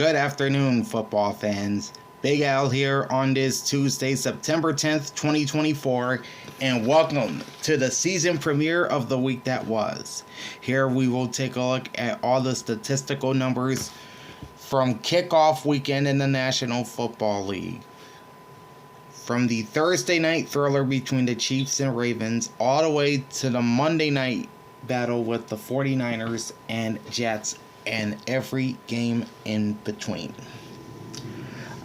Good afternoon, football fans. Big Al here on this Tuesday, September 10th, 2024, and welcome to the season premiere of the week that was. Here we will take a look at all the statistical numbers from Kickoff Weekend in the National Football League. From the Thursday night thriller between the Chiefs and Ravens all the way to the Monday night battle with the 49ers and Jets and every game in between.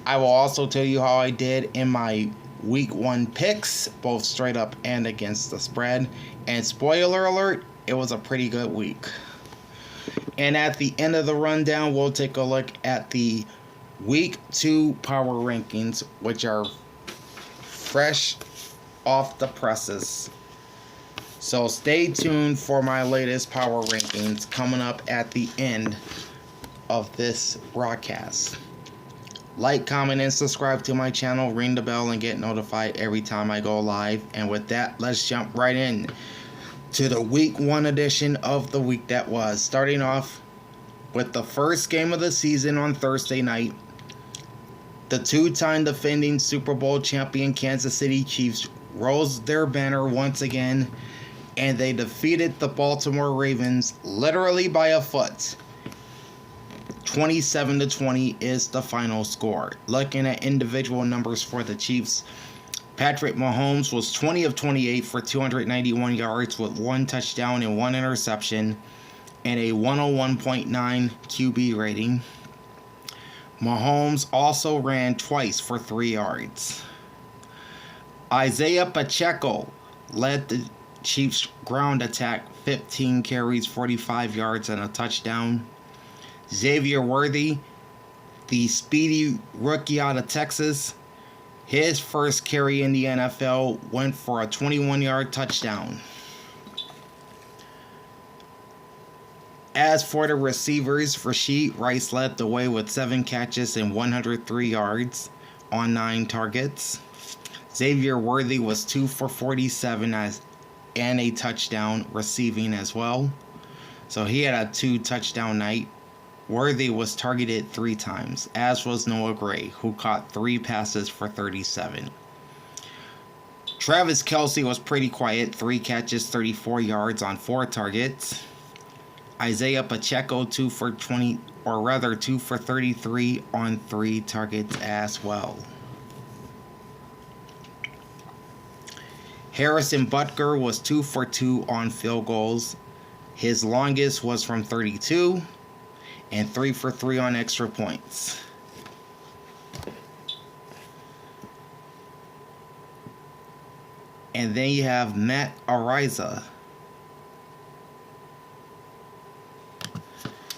I will also tell you how I did in my week 1 picks, both straight up and against the spread. And spoiler alert, it was a pretty good week. And at the end of the rundown, we'll take a look at the week 2 power rankings, which are fresh off the presses. So stay tuned for my latest power rankings coming up at the end of this broadcast. Like, comment, and subscribe to my channel. Ring the bell and get notified every time I go live. And with that, let's jump right in to the week 1 edition of the week that was. Starting off with the first game of the season on Thursday night. The two-time defending Super Bowl champion Kansas City Chiefs rose their banner once again, and they defeated the Baltimore Ravens literally by a foot. 27-20 is the final score. Looking at individual numbers for the Chiefs, Patrick Mahomes was 20 of 28 for 291 yards with 1 touchdown and 1 interception and a 101.9 QB rating. Mahomes also ran twice for 3 yards. Isaiah Pacheco led the Chiefs ground attack, 15 carries, 45 yards, and a touchdown. Xavier Worthy, the speedy rookie out of Texas, his first carry in the NFL went for a 21-yard touchdown. As for the receivers, Rashee Rice led the way with 7 catches and 103 yards on 9 targets. Xavier Worthy was 2 for 47 and a touchdown receiving as well. So he had a 2-touchdown night. Worthy was targeted 3 times, as was Noah Gray, who caught 3 passes for 37. Travis Kelce was pretty quiet, 3 catches, 34 yards on 4 targets. Isaiah Pacheco 2 for 33 on 3 targets as well. Harrison Butker was 2 for 2 on field goals. His longest was from 32 and 3 for 3 on extra points. And then you have Matt Araiza.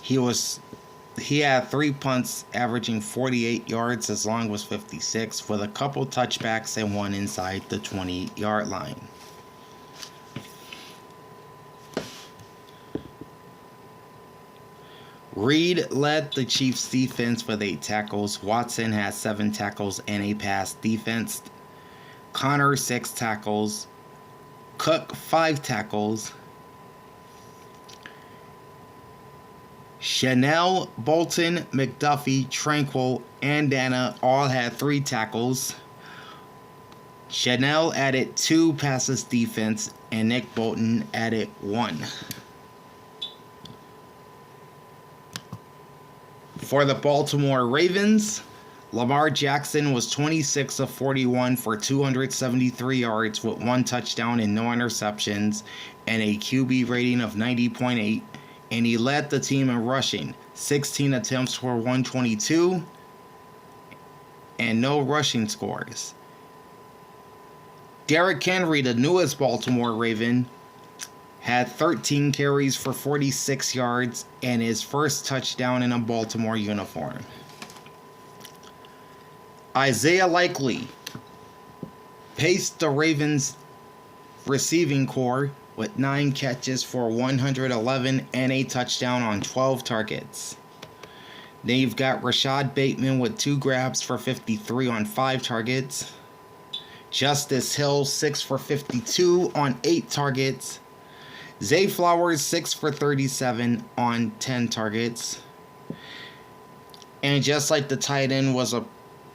He had 3 punts averaging 48 yards. His long was 56 with a couple touchbacks and 1 inside the 20-yard line. Reed led the Chiefs defense with 8 tackles. Watson had 7 tackles and a pass defense. Connor 6 tackles. Cook 5 tackles. Chanel, Bolton, McDuffie, Tranquil, and Dana all had 3 tackles. Chanel added 2 passes defense, and Nick Bolton added 1. For the Baltimore Ravens, Lamar Jackson was 26 of 41 for 273 yards with 1 touchdown and no interceptions and a QB rating of 90.8. And he led the team in rushing, 16 attempts for 122 and no rushing scores. Derrick Henry, the newest Baltimore Raven, had 13 carries for 46 yards and his first touchdown in a Baltimore uniform. Isaiah Likely paced the Ravens receiving corps with 9 catches for 111 and a touchdown on 12 targets. Then you've got Rashad Bateman with 2 grabs for 53 on 5 targets. Justice Hill 6 for 52 on 8 targets. Zay Flowers 6 for 37 on 10 targets. And just like the tight end was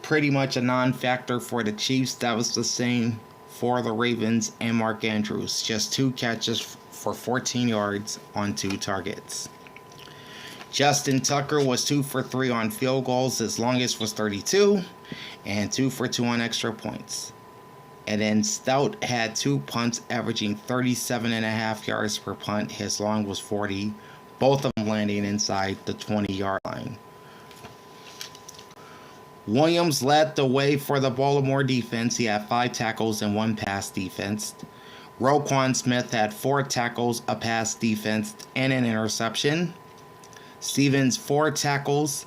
pretty much a non-factor for the Chiefs, that was the same for the Ravens and Mark Andrews. Just 2 catches for 14 yards on 2 targets. Justin Tucker was 2 for 3 on field goals. His longest was 32, and 2 for 2 on extra points. And then Stout had 2 punts, averaging 37.5 yards per punt. His long was 40, both of them landing inside the 20-yard line. Williams led the way for the Baltimore defense. He had 5 tackles and 1 pass defense. Roquan Smith had 4 tackles, a pass defense, and an interception. Stevens 4 tackles.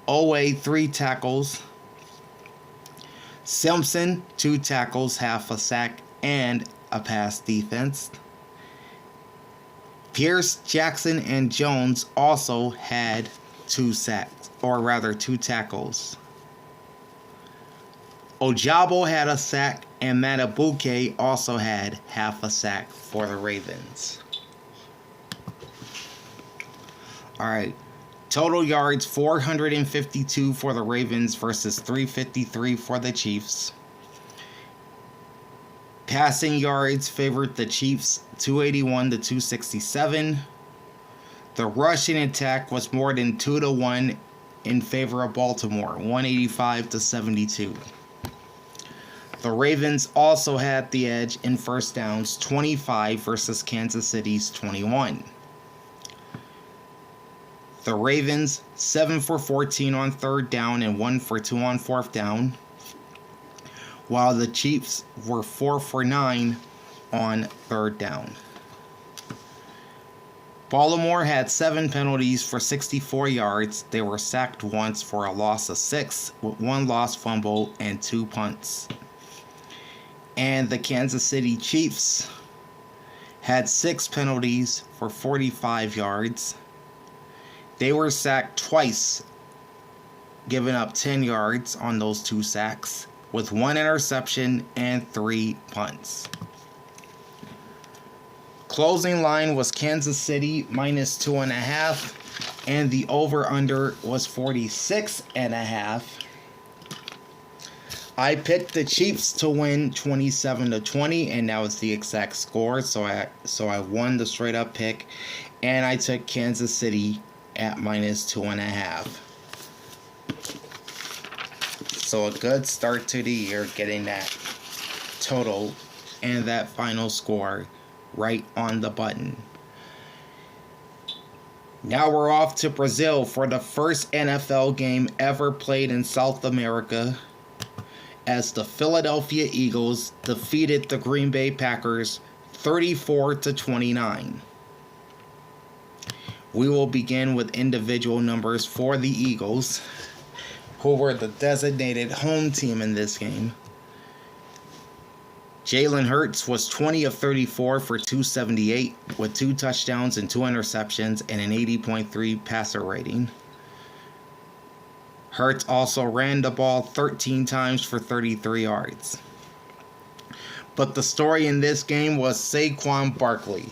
Owe 3 tackles. Simpson 2 tackles, half a sack, and a pass defense. Pierce, Jackson, and Jones also had 2 sacks, or rather 2 tackles. Ojabo had a sack, and Matabuke also had half a sack for the Ravens. Alright, total yards 452 for the Ravens versus 353 for the Chiefs. Passing yards favored the Chiefs 281 to 267. The rushing attack was more than 2-1 in favor of Baltimore, 185 to 72. The Ravens also had the edge in first downs, 25 versus Kansas City's 21. The Ravens 7 for 14 on third down and 1 for 2 on fourth down, while the Chiefs were 4 for 9 on third down. Baltimore had 7 penalties for 64 yards. They were sacked once for a loss of 6, with 1 lost fumble and 2 punts. And the Kansas City Chiefs had 6 penalties for 45 yards. They were sacked twice, giving up 10 yards on those 2 sacks, with 1 interception and 3 punts. Closing line was Kansas City minus 2.5, and the over-under was 46.5. I picked the Chiefs to win 27-20, and that was the exact score. So I won the straight up pick, and I took Kansas City at minus 2.5. So a good start to the year, getting that total and that final score right on the button. Now we're off to Brazil for the first NFL game ever played in South America, as the Philadelphia Eagles defeated the Green Bay Packers 34-29. We will begin with individual numbers for the Eagles, who were the designated home team in this game. Jalen Hurts was 20 of 34 for 278 with 2 touchdowns and 2 interceptions and an 80.3 passer rating. Hurts also ran the ball 13 times for 33 yards. But the story in this game was Saquon Barkley,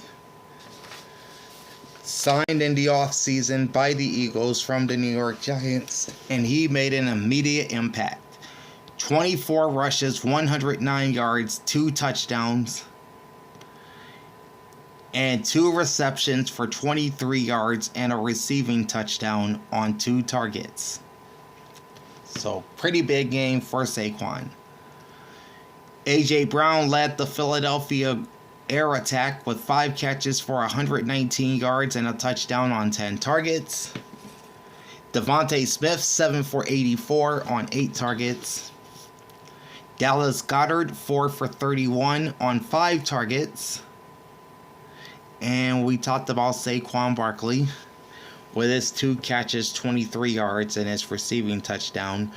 signed in the offseason by the Eagles from the New York Giants, and he made an immediate impact. 24 rushes, 109 yards, 2 touchdowns, and 2 receptions for 23 yards and a receiving touchdown on 2 targets. So, pretty big game for Saquon. A.J. Brown led the Philadelphia air attack with 5 catches for 119 yards and a touchdown on 10 targets. Devontae Smith, 7 for 84 on 8 targets. Dallas Goedert, 4 for 31 on 5 targets. And we talked about Saquon Barkley with his 2 catches, 23 yards, and his receiving touchdown,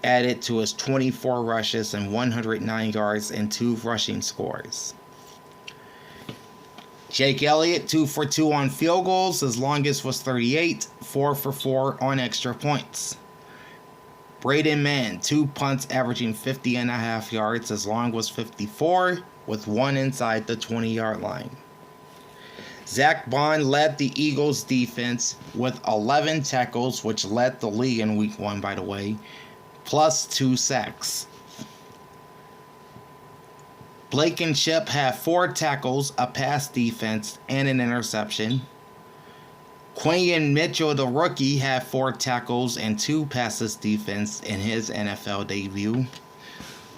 added to his 24 rushes and 109 yards and 2 rushing scores. Jake Elliott, 2 for 2 on field goals. His longest was 38, 4 for 4 on extra points. Braden Mann, 2 punts averaging 50.5 yards. His long was 54, with 1 inside the 20-yard line. Zach Bond led the Eagles defense with 11 tackles, which led the league in week 1, by the way, plus 2 sacks. Blankenship had 4 tackles, a pass defense, and an interception. Quinion Mitchell, the rookie, had 4 tackles and 2 passes defense in his NFL debut.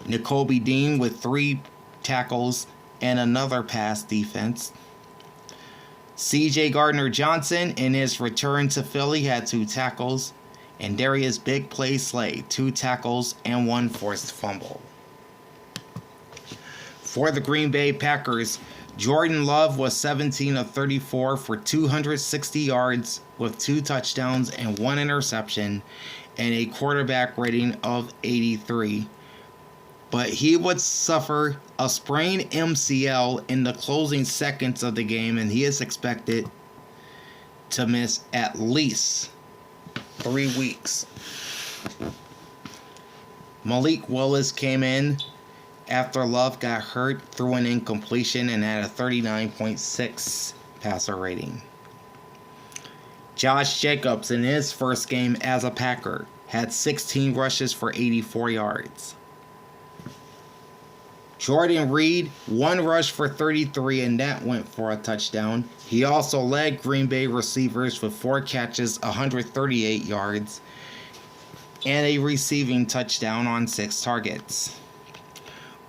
Nakobe Dean with 3 tackles and another pass defense. C.J. Gardner-Johnson, in his return to Philly, had 2 tackles. And Darius Big Play Slay, 2 tackles and 1 forced fumble. For the Green Bay Packers, Jordan Love was 17 of 34 for 260 yards with 2 touchdowns and 1 interception and a quarterback rating of 83. But he would suffer a sprained MCL in the closing seconds of the game, and he is expected to miss at least 3 weeks. Malik Willis came in after Love got hurt, threw an incompletion, and had a 39.6 passer rating. Josh Jacobs, in his first game as a Packer, had 16 rushes for 84 yards. Jordan Reed, 1 rush for 33, and that went for a touchdown. He also led Green Bay receivers with 4 catches, 138 yards, and a receiving touchdown on 6 targets.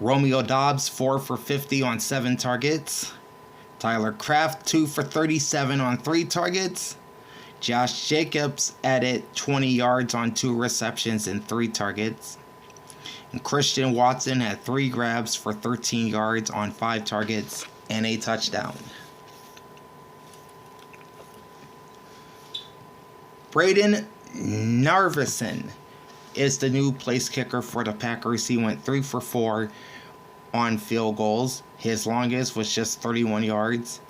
Romeo Doubs, 4 for 50 on 7 targets. Tyler Kraft, 2 for 37 on 3 targets. Josh Jacobs added 20 yards on 2 receptions and 3 targets. And Christian Watson had 3 grabs for 13 yards on 5 targets and a touchdown. Braden Narveson is the new place kicker for the Packers. He went 3 for 4 on field goals. His longest was just 31 yards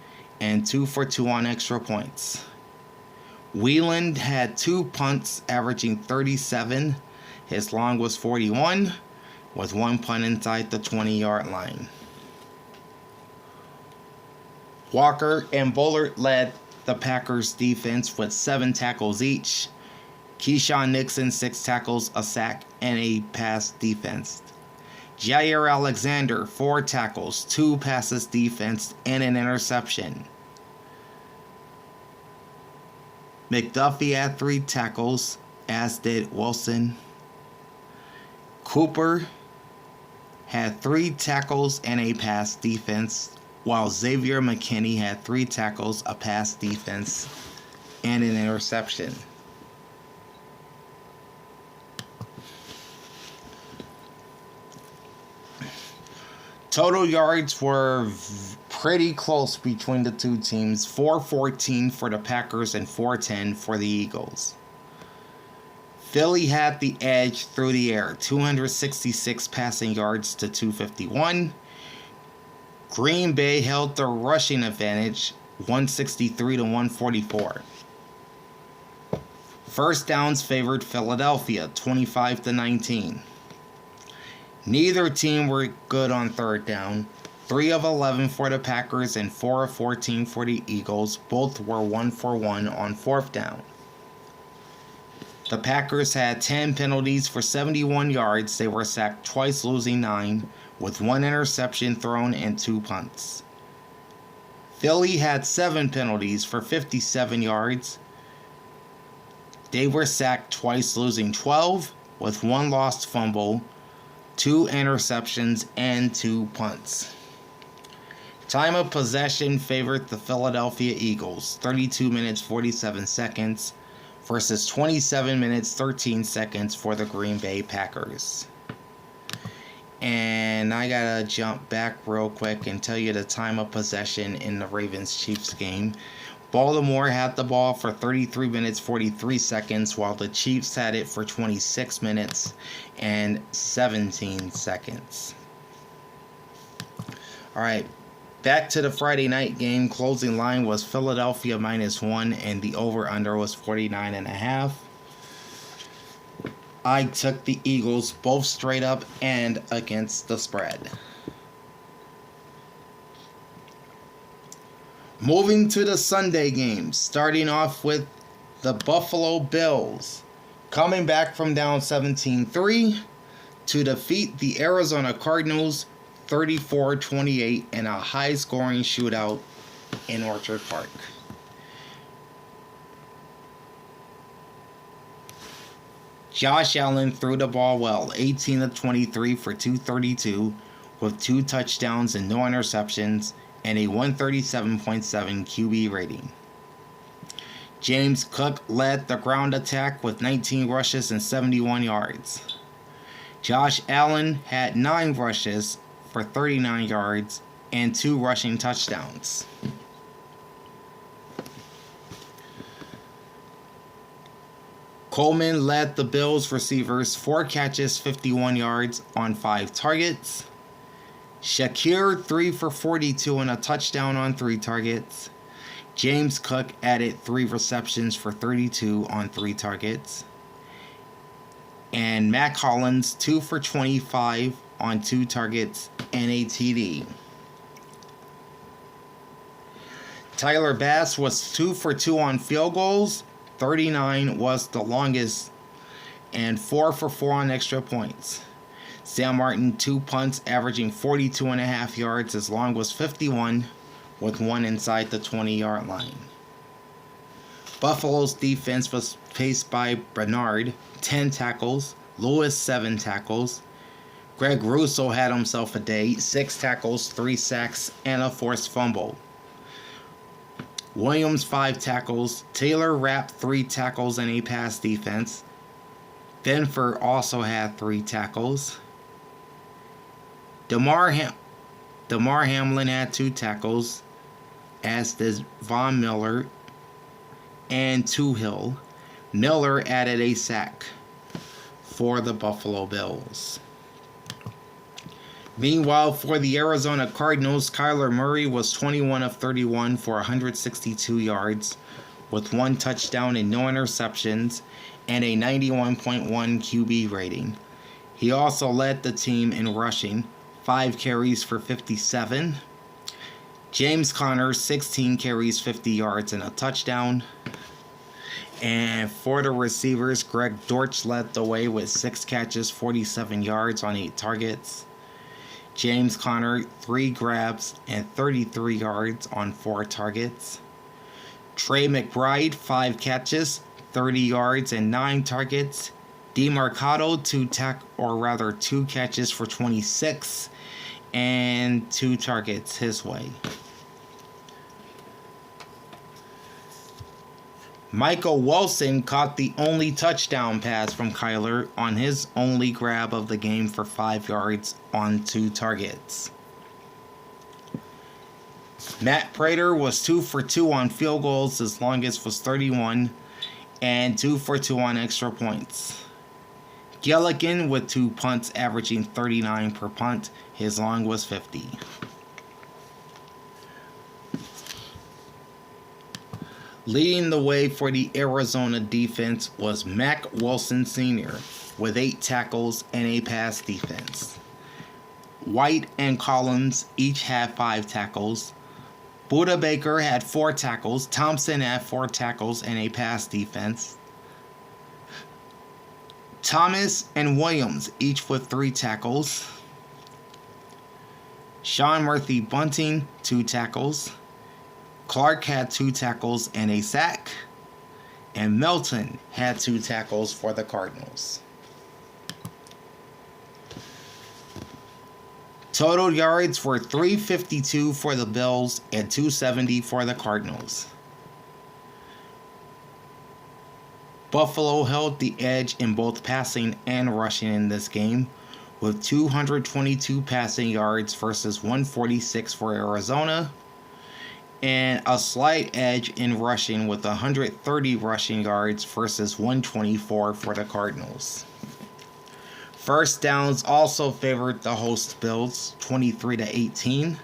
and 2 for 2 on extra points. Wheeland had 2 punts averaging 37. His long was 41 with 1 punt inside the 20-yard line. Walker and Bullard led the Packers defense with 7 tackles each. Keyshawn Nixon, 6 tackles, a sack, and a pass defense. Jair Alexander, 4 tackles, 2 passes defense, and an interception. McDuffie had 3 tackles, as did Wilson. Cooper had 3 tackles and a pass defense, while Xavier McKinney had 3 tackles, a pass defense, and an interception. Total yards were pretty close between the two teams, 414 for the Packers and 410 for the Eagles. Philly had the edge through the air, 266 passing yards to 251. Green Bay held the rushing advantage, 163 to 144. First downs favored Philadelphia, 25 to 19. Neither team were good on third down. 3 of 11 for the Packers and 4 of 14 for the Eagles. Both were 1 for 1 on fourth down. The Packers had 10 penalties for 71 yards. They were sacked twice, losing 9, with 1 interception thrown and 2 punts. Philly had 7 penalties for 57 yards. They were sacked twice, losing 12, with 1 lost fumble, 2 interceptions, and 2 punts. Time of possession favored the Philadelphia Eagles, 32 minutes 47 seconds versus 27 minutes 13 seconds for the Green Bay Packers. And I gotta jump back real quick and tell you the time of possession in the Ravens-Chiefs game. Baltimore had the ball for 33 minutes 43 seconds, while the Chiefs had it for 26 minutes and 17 seconds. Alright, back to the Friday night game. Closing line was Philadelphia -1, and the over-under was 49.5. I took the Eagles both straight up and against the spread. Moving to the Sunday games, starting off with the Buffalo Bills, coming back from down 17-3 to defeat the Arizona Cardinals 34-28 in a high-scoring shootout in Orchard Park. Josh Allen threw the ball well, 18 of 23 for 232, with 2 touchdowns and no interceptions, and a 137.7 QB rating. James Cook led the ground attack with 19 rushes and 71 yards. Josh Allen had 9 rushes for 39 yards and 2 rushing touchdowns. Coleman led the Bills receivers, 4 catches, 51 yards on 5 targets. Shakir 3 for 42 and a touchdown on 3 targets. James Cook added 3 receptions for 32 on 3 targets. And Mac Hollins 2 for 25 on 2 targets and a TD. Tyler Bass was 2 for 2 on field goals. 39 was the longest, and 4 for 4 on extra points. Sam Martin 2 punts, averaging 42.5 yards. His long was 51, with 1 inside the 20-yard line. Buffalo's defense was paced by Bernard, 10 tackles, Lewis 7 tackles. Greg Russo had himself a day, 6 tackles, 3 sacks, and a forced fumble. Williams 5 tackles, Taylor Rapp 3 tackles and a pass defense. Benford also had 3 tackles. Damar Hamlin had 2 tackles, as did Von Miller and Tuhill. Miller added a sack for the Buffalo Bills. Meanwhile, for the Arizona Cardinals, Kyler Murray was 21 of 31 for 162 yards, with 1 touchdown and no interceptions, and a 91.1 QB rating. He also led the team in rushing, 5 carries for 57. James Conner, 16 carries, 50 yards, and a touchdown. And for the receivers, Greg Dortch led the way with 6 catches, 47 yards on 8 targets. James Conner, 3 grabs and 33 yards on 4 targets. Trey McBride, 5 catches, 30 yards and 9 targets. DeMarcado, 2 catches for 26 and 2 targets his way. Michael Wilson caught the only touchdown pass from Kyler on his only grab of the game for 5 yards on 2 targets. Matt Prater was 2 for 2 on field goals. His longest was 31, and 2 for 2 on extra points. Gilligan with 2 punts, averaging 39 per punt. His long was 50. Leading the way for the Arizona defense was Mack Wilson Sr. with 8 tackles and a pass defense. White and Collins each had 5 tackles. Buda Baker had 4 tackles. Thompson had 4 tackles and a pass defense. Thomas and Williams each with 3 tackles. Sean Murphy Bunting, 2 tackles. Clark had 2 tackles and a sack, and Melton had 2 tackles for the Cardinals. Total yards were 352 for the Bills and 270 for the Cardinals. Buffalo held the edge in both passing and rushing in this game, with 222 passing yards versus 146 for Arizona, and a slight edge in rushing with 130 rushing yards versus 124 for the Cardinals. First downs also favored the host Bills, 23-18.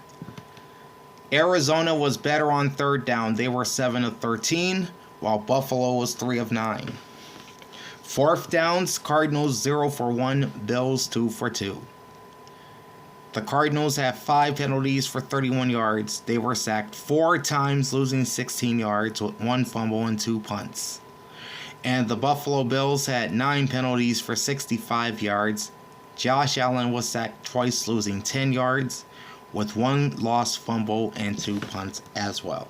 Arizona was better on third down. They were 7 of 13, while Buffalo was 3 of 9. Fourth downs, Cardinals 0 for 1, Bills 2 for 2. The Cardinals had 5 penalties for 31 yards. They were sacked 4 times, losing 16 yards with 1 fumble and 2 punts. And the Buffalo Bills had 9 penalties for 65 yards. Josh Allen was sacked twice, losing 10 yards with 1 lost fumble and 2 punts as well.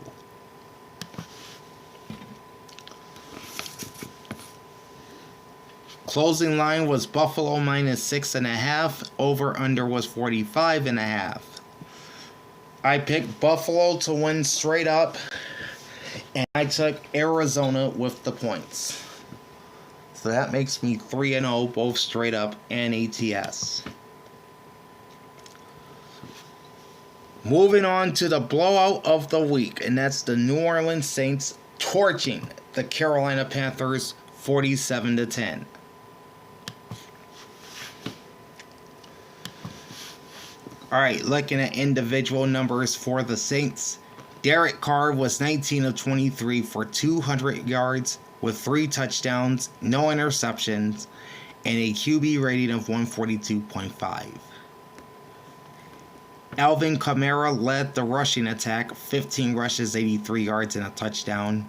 Closing line was Buffalo minus 6.5. Over under was 45.5. I picked Buffalo to win straight up, and I took Arizona with the points. So that makes me 3-0 both straight up and ATS. Moving on to the blowout of the week, and that's the New Orleans Saints torching the Carolina Panthers 47-10. Alright, looking at individual numbers for the Saints. Derek Carr was 19 of 23 for 200 yards with 3 touchdowns, no interceptions, and a QB rating of 142.5. Alvin Kamara led the rushing attack, 15 rushes, 83 yards, and a touchdown.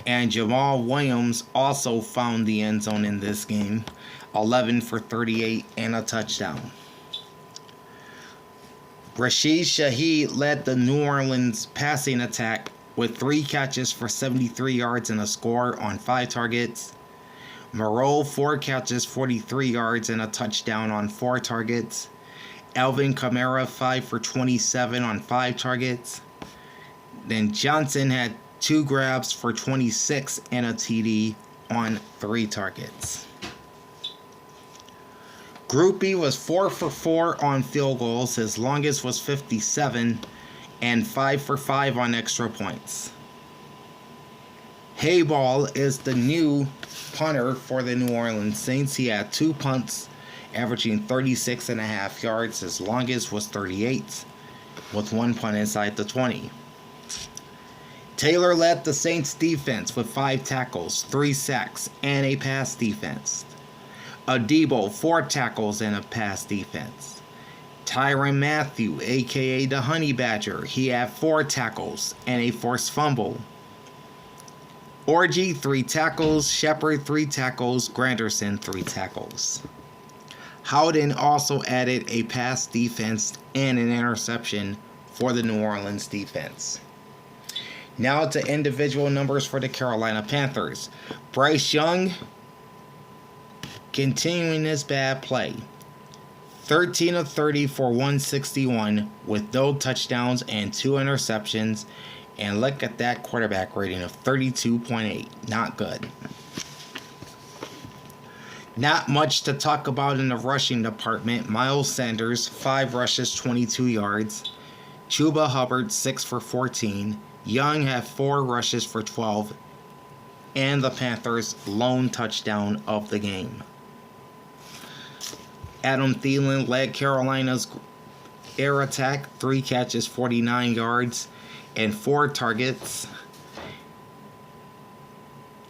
And Jamal Williams also found the end zone in this game, 11 for 38 and a touchdown. Rashid Shaheed led the New Orleans passing attack with 3 catches for 73 yards and a score on 5 targets. Moreau, 4 catches, 43 yards, and a touchdown on 4 targets. Alvin Kamara, 5 for 27 on 5 targets. Then Johnson had 2 grabs for 26 and a TD on 3 targets. Group B was 4 for 4 on field goals. His longest was 57 and 5 for 5 on extra points. Hayball is the new punter for the New Orleans Saints. He had 2 punts, averaging 36.5 yards. His longest was 38, with 1 punt inside the 20. Taylor led the Saints defense with 5 tackles, 3 sacks, and a pass defense. Adebo, 4 tackles and a pass defense. Tyrann Mathieu, a.k.a. the Honey Badger, he had 4 tackles and a forced fumble. Orji, 3 tackles. Shepard, 3 tackles. Granderson, 3 tackles. Howden also added a pass defense and an interception for the New Orleans defense. Now to individual numbers for the Carolina Panthers. Bryce Young, continuing his bad play. 13 of 30 for 161 with no touchdowns and 2 interceptions. And look at that quarterback rating of 32.8. Not good. Not much to talk about in the rushing department. Miles Sanders, 5 rushes, 22 yards. Chuba Hubbard, 6 for 14. Young had 4 rushes for 12. And the Panthers' lone touchdown of the game. Adam Thielen led Carolina's air attack, 3 catches, 49 yards, and 4 targets.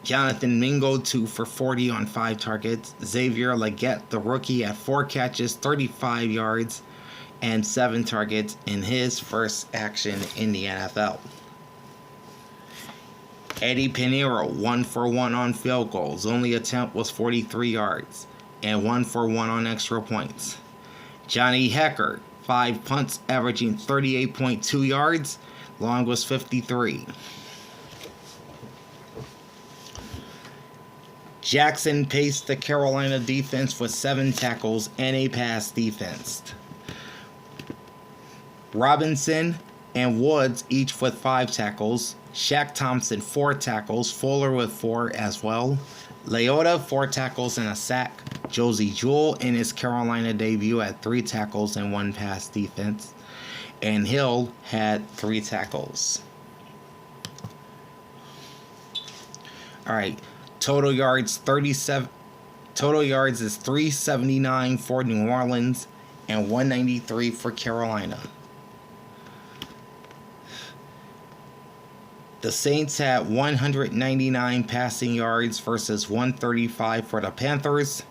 Jonathan Mingo, 2 for 40 on 5 targets. Xavier Legette, the rookie, had 4 catches, 35 yards, and 7 targets in his first action in the NFL. Eddie Pinheiro, 1 for 1 on field goals. Only attempt was 43 yards, and 1 for 1 on extra points. Johnny Hekker, 5 punts, averaging 38.2 yards. Long was 53. Jackson paced the Carolina defense with 7 tackles and a pass defense. Robinson and Woods each with 5 tackles. Shaq Thompson, 4 tackles. Fuller with 4 as well. Leota, 4 tackles and a sack. Josie Jewell in his Carolina debut had 3 tackles and 1 pass defense. And Hill had 3 tackles. Alright, total yards 37. Total yards is 379 for New Orleans and 193 for Carolina. The Saints had 199 passing yards versus 135 for the Panthers.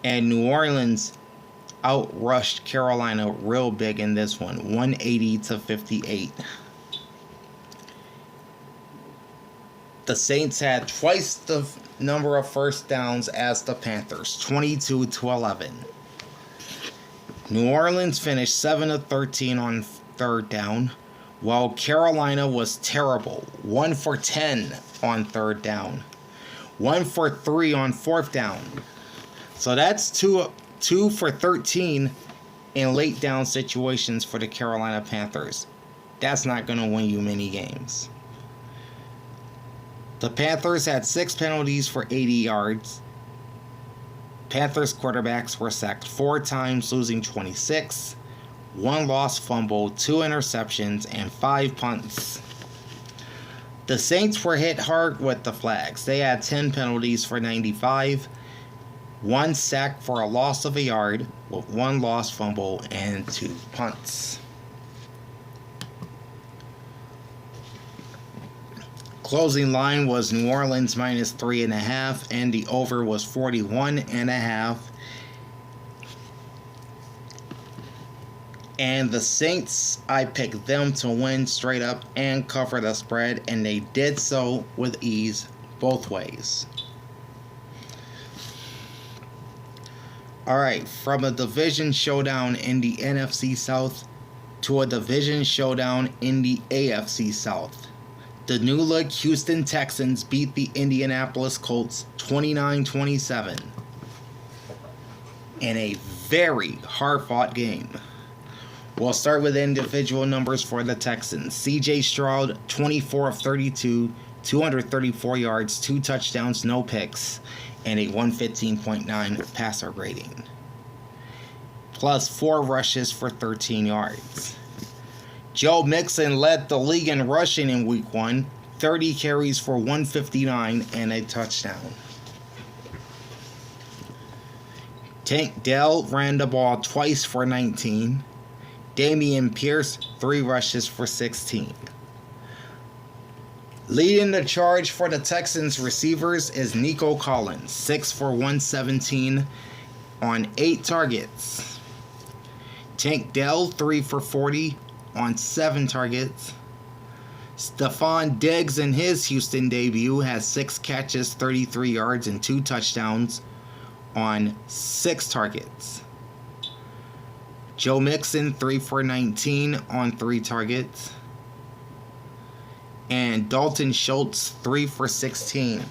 And New Orleans outrushed Carolina real big in this one, 180-58. The Saints had twice the number of first downs as the Panthers, 22-11. New Orleans finished 7-13 on third down, while Carolina was terrible, 1 for 10 on third down, 1 for 3 on fourth down. So that's 2 for 13 in late down situations for the Carolina Panthers. That's not going to win you many games. The Panthers had 6 penalties for 80 yards. Panthers quarterbacks were sacked 4 times, losing 26. 1 lost fumble, 2 interceptions, and 5 punts. The Saints were hit hard with the flags. They had 10 penalties for 95. 1 sack for a loss of a yard, with 1 lost fumble and 2 punts. Closing line was New Orleans minus 3.5, and the over was 41.5. And the Saints, I picked them to win straight up and cover the spread, and they did so with ease both ways. Alright, from a division showdown in the NFC South to a division showdown in the AFC South. The new look Houston Texans beat the Indianapolis Colts 29-27 in a very hard-fought game. We'll start with individual numbers for the Texans. C.J. Stroud, 24 of 32, 234 yards, 2 touchdowns, no picks, and a 115.9 passer rating. Plus 4 rushes for 13 yards. Joe Mixon led the league in rushing in Week 1, 30 carries for 159 and a touchdown. Tank Dell ran the ball twice for 19. Dameon Pierce, 3 rushes for 16. Leading the charge for the Texans receivers is Nico Collins, 6 for 117 on 8 targets. Tank Dell, 3 for 40 on 7 targets. Stephon Diggs in his Houston debut has 6 catches, 33 yards, and 2 touchdowns on 6 targets. Joe Mixon, 3 for 19 on 3 targets. And Dalton Schultz, 3 for 16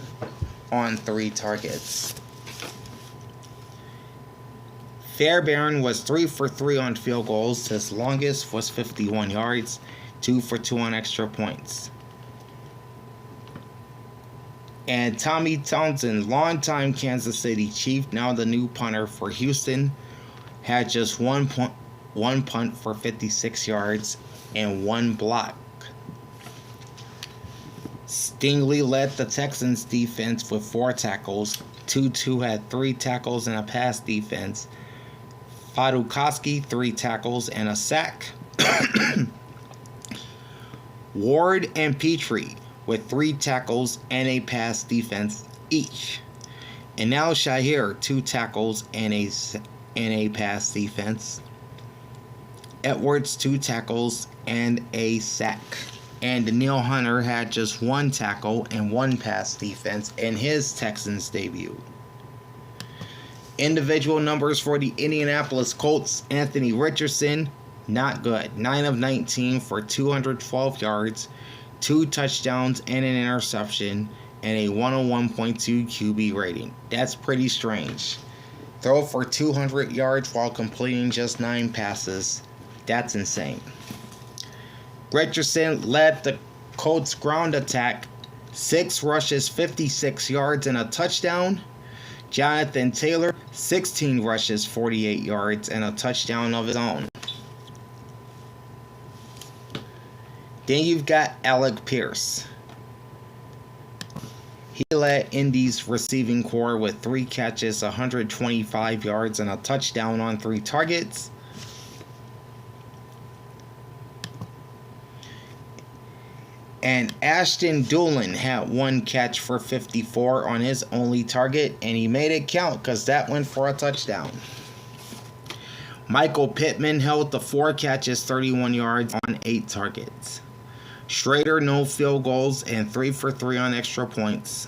on 3 targets. Fairbairn was 3 for 3 on field goals. His longest was 51 yards, 2 for 2 on extra points. And Tommy Townsend, longtime Kansas City Chief, now the new punter for Houston, had just one punt for 56 yards and 1 block. Stingley led the Texans defense with 4 tackles. Tutu had 3 tackles and a pass defense. Fatukowski, 3 tackles and a sack. Ward and Petrie with 3 tackles and a pass defense each. And now Shahir, 2 tackles and a pass defense. Edwards, 2 tackles and a sack. And Danielle Hunter had just 1 tackle and 1 pass defense in his Texans debut. Individual numbers for the Indianapolis Colts. Anthony Richardson, not good. 9 of 19 for 212 yards, 2 touchdowns and an interception, and a 101.2 QB rating. That's pretty strange. Throw for 200 yards while completing just 9 passes. That's insane. Richardson led the Colts ground attack, 6 rushes, 56 yards, and a touchdown. Jonathan Taylor, 16 rushes, 48 yards, and a touchdown of his own. Then you've got Alec Pierce. He led Indy's receiving corps with 3 catches, 125 yards, and a touchdown on 3 targets. And Ashton Doolin had 1 catch for 54 on his only target, and he made it count because that went for a touchdown. Michael Pittman held the 4 catches, 31 yards on 8 targets. Schrader, no field goals and 3 for 3 on extra points.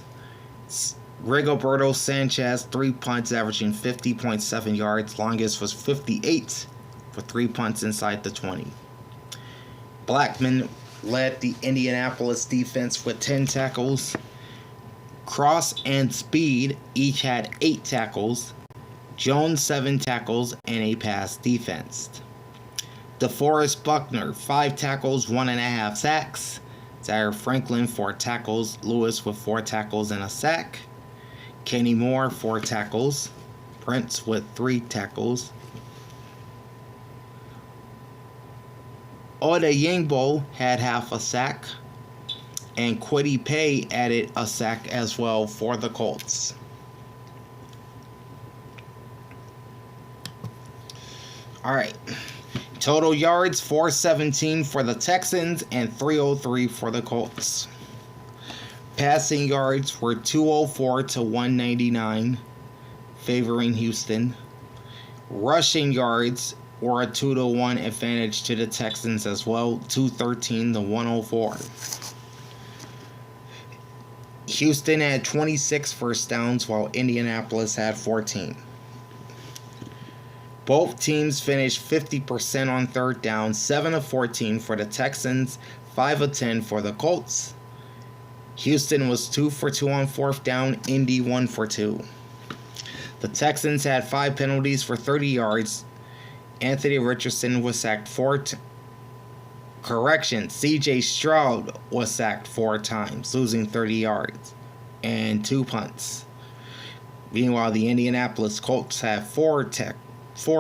Rigoberto Sanchez, 3 punts, averaging 50.7 yards. Longest was 58 for 3 punts inside the 20. Blackman led the Indianapolis defense with 10 tackles. Cross and Speed each had 8 tackles. Jones 7 tackles and a pass defense. DeForest Buckner 5 tackles, 1.5 sacks. Zaire Franklin 4 tackles. Lewis with 4 tackles and a sack. Kenny Moore 4 tackles. Prince with 3 tackles. Oda Yingbo had half a sack. And Kwity Paye added a sack as well for the Colts. Alright. Total yards, 417 for the Texans and 303 for the Colts. Passing yards were 204 to 199, favoring Houston. Rushing yards were a 2-1 advantage to the Texans as well, 213 to 104. Houston had 26 first downs while Indianapolis had 14. Both teams finished 50% on third down, 7 of 14 for the Texans, 5 of 10 for the Colts. Houston was 2 for 2 on fourth down, Indy 1 for 2. The Texans had 5 penalties for 30 yards. Anthony Richardson was sacked 4 C.J. Stroud was sacked 4 times, losing 30 yards and 2 punts. Meanwhile, the Indianapolis Colts had 4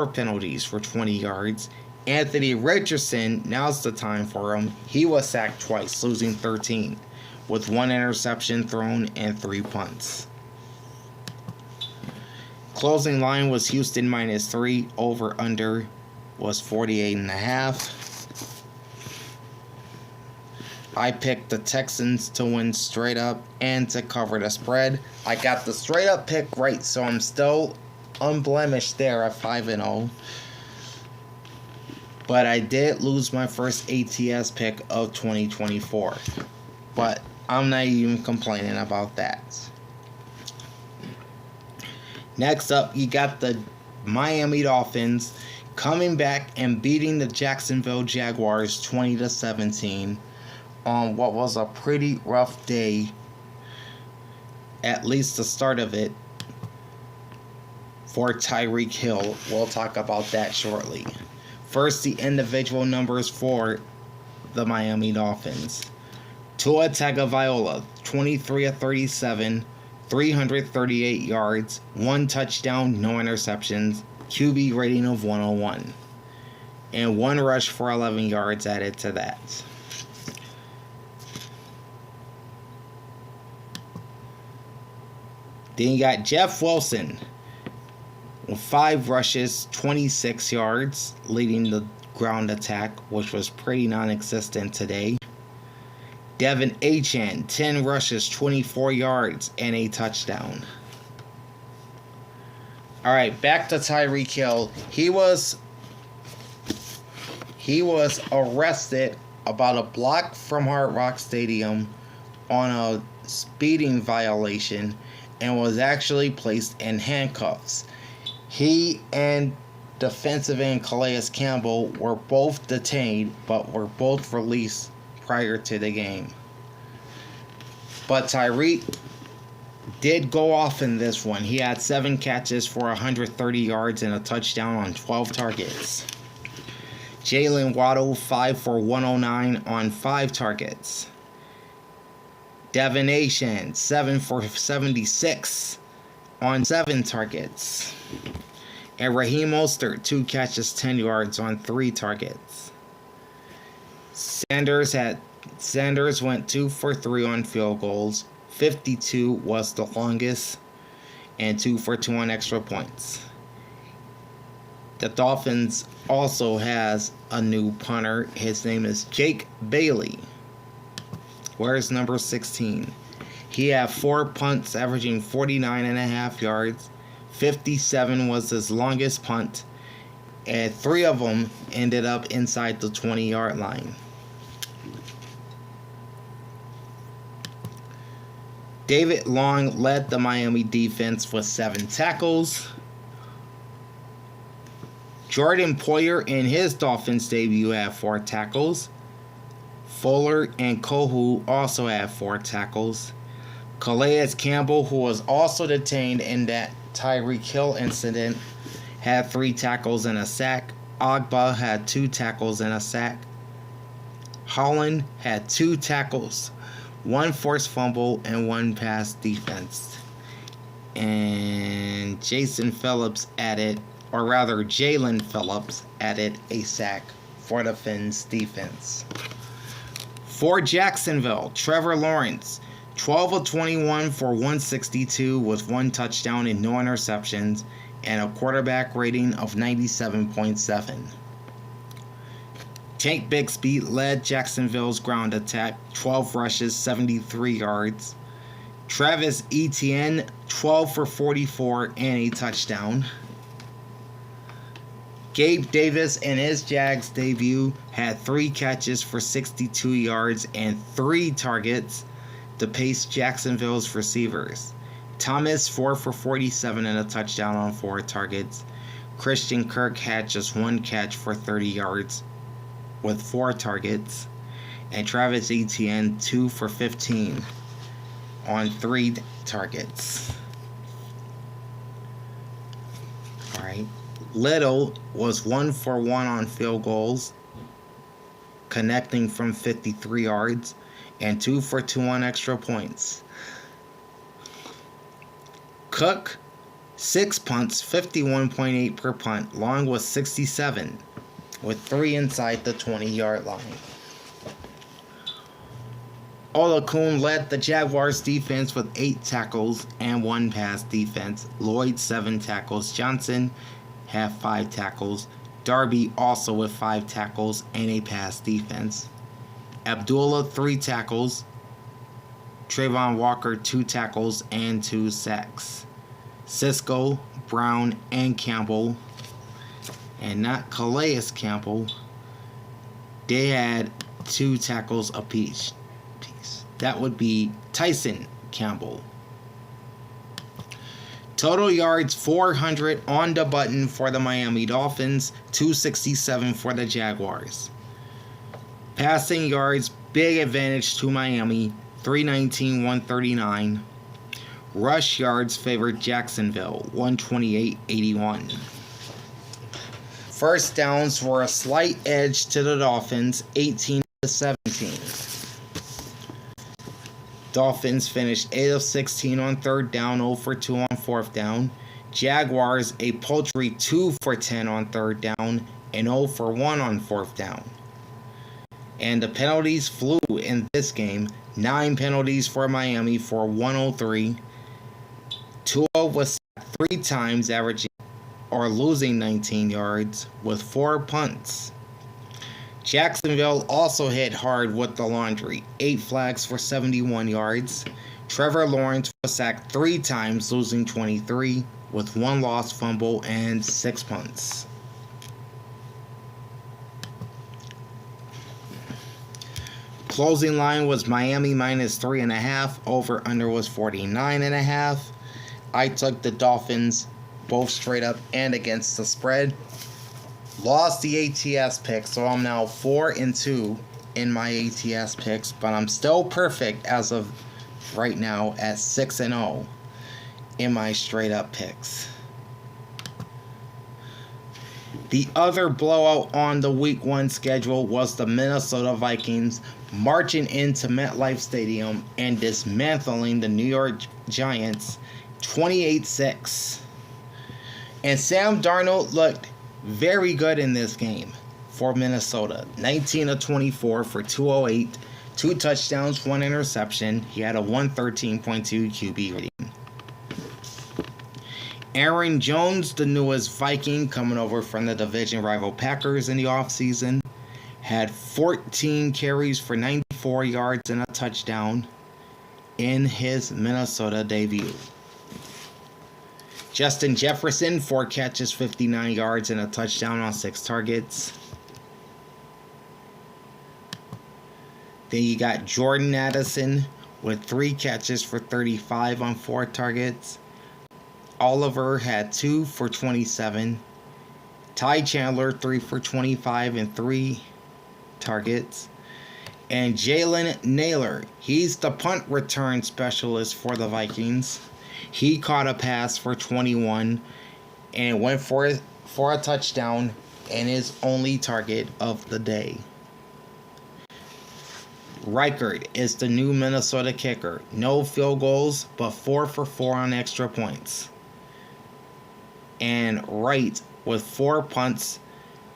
penalties for 20 yards. Anthony Richardson, now's the time for him. He was sacked twice, losing 13, with 1 interception thrown and 3 punts. Closing line was Houston -3. Over under was 48.5. I picked the Texans to win straight up and to cover the spread. I got the straight up pick right, so I'm still unblemished there at 5-0. But I did lose my first ATS pick of 2024. But I'm not even complaining about that. Next up, you got the Miami Dolphins coming back and beating the Jacksonville Jaguars 20-17 on what was a pretty rough day, at least the start of it, for Tyreek Hill. We'll talk about that shortly. First, the individual numbers for the Miami Dolphins. Tua Tagovailoa, 23 of 37, 338 yards, 1 touchdown, no interceptions, QB rating of 101, and 1 rush for 11 yards added to that. Then you got Jeff Wilson with 5 rushes, 26 yards, leading the ground attack, which was pretty non-existent today. Devin Achane, 10 rushes, 24 yards, and a touchdown. All right, back to Tyreek Hill. He was arrested about a block from Hard Rock Stadium on a speeding violation and was actually placed in handcuffs. He and defensive end Calais Campbell were both detained, but were both released prior to the game. But Tyreek did go off in this one. He had 7 catches for 130 yards and a touchdown on 12 targets. Jalen Waddle, 5 for 109 on 5 targets. Devin Achane, 7 for 76 on 7 targets. And Raheem Mostert, 2 catches, 10 yards on 3 targets. Sanders went 2 for 3 on field goals. 52 was the longest, and 2 for 2 on extra points. The Dolphins also has a new punter. His name is Jake Bailey. Where's number 16? He had 4 punts, averaging 49.5 yards. 57 was his longest punt, and 3 of them ended up inside the 20-yard line. David Long led the Miami defense with 7 tackles. Jordan Poyer in his Dolphins debut had 4 tackles. Fuller and Kohu also had 4 tackles. Calais Campbell, who was also detained in that Tyreek Hill incident, had 3 tackles and a sack. Ogba had 2 tackles and a sack. Holland had 2 tackles, 1 forced fumble, and 1 pass defense. And Jalen Phillips added a sack for the Fins defense. For Jacksonville, Trevor Lawrence, 12 of 21 for 162 with 1 touchdown and no interceptions, and a quarterback rating of 97.7. Tank Bixby led Jacksonville's ground attack, 12 rushes, 73 yards. Travis Etienne, 12 for 44 and a touchdown. Gabe Davis in his Jags debut had 3 catches for 62 yards and 3 targets to pace Jacksonville's receivers. Thomas, 4 for 47 and a touchdown on 4 targets. Christian Kirk had just 1 catch for 30 yards with 4 targets. And Travis Etienne, 2 for 15 on 3 targets. Alright. Little was 1 for 1 on field goals, connecting from 53 yards, and 2 for 2 on extra points. Cook, 6 punts, 51.8 per punt. Long was 67, with 3 inside the 20-yard line. Olakun led the Jaguars defense with 8 tackles and 1 pass defense. Lloyd, 7 tackles. Johnson had 5 tackles. Darby also with 5 tackles and a pass defense. Abdullah, 3 tackles. Trayvon Walker, 2 tackles and 2 sacks. Cisco, Brown, and Campbell, and not Calais Campbell, they had 2 tackles apiece. That would be Tyson Campbell. Total yards 400 on the button for the Miami Dolphins, 267 for the Jaguars. Passing yards, big advantage to Miami, 319, 139. Rush yards favored Jacksonville, 128, 81. First downs were a slight edge to the Dolphins, 18 to 17. Dolphins finished 8 of 16 on 3rd down, 0 for 2 on 4th down. Jaguars a paltry 2 for 10 on 3rd down and 0 for 1 on 4th down. And the penalties flew in this game. 9 penalties for Miami for 103. Tua was sacked 3 times, averaging or losing 19 yards with 4 punts. Jacksonville also hit hard with the laundry. 8 flags for 71 yards. Trevor Lawrence was sacked 3 times, losing 23, with 1 lost fumble and 6 punts. Closing line was Miami minus 3.5. Over under was 49.5. I took the Dolphins both straight up and against the spread. Lost the ATS pick, so I'm now 4-2 in my ATS picks, but I'm still perfect as of right now at 6-0 in my straight up picks. The other blowout on the Week 1 schedule was the Minnesota Vikings marching into MetLife Stadium and dismantling the New York Giants 28-6. And Sam Darnold looked very good in this game for Minnesota. 19 of 24 for 208, 2 touchdowns, 1 interception. He had a 113.2 QB rating. Aaron Jones, the newest Viking coming over from the division rival Packers in the offseason, had 14 carries for 94 yards and a touchdown in his Minnesota debut. Justin Jefferson, 4 catches, 59 yards, and a touchdown on 6 targets. Then you got Jordan Addison with 3 catches for 35 on 4 targets. Oliver had 2 for 27. Ty Chandler, 3 for 25 and 3 targets. And Jalen Naylor, he's the punt return specialist for the Vikings. He caught a pass for 21 and went for a touchdown and his only target of the day. Reichard is the new Minnesota kicker. No field goals, but 4 for 4 on extra points. And Wright with 4 punts,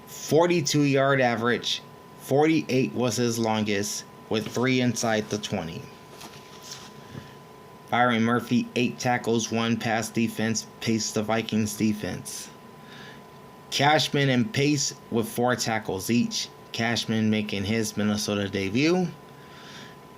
42-yard average, 48 was his longest, with 3 inside the 20. Byron Murphy, 8 tackles, 1 pass defense, paced the Vikings defense. Cashman and Pace with 4 tackles each. Cashman making his Minnesota debut.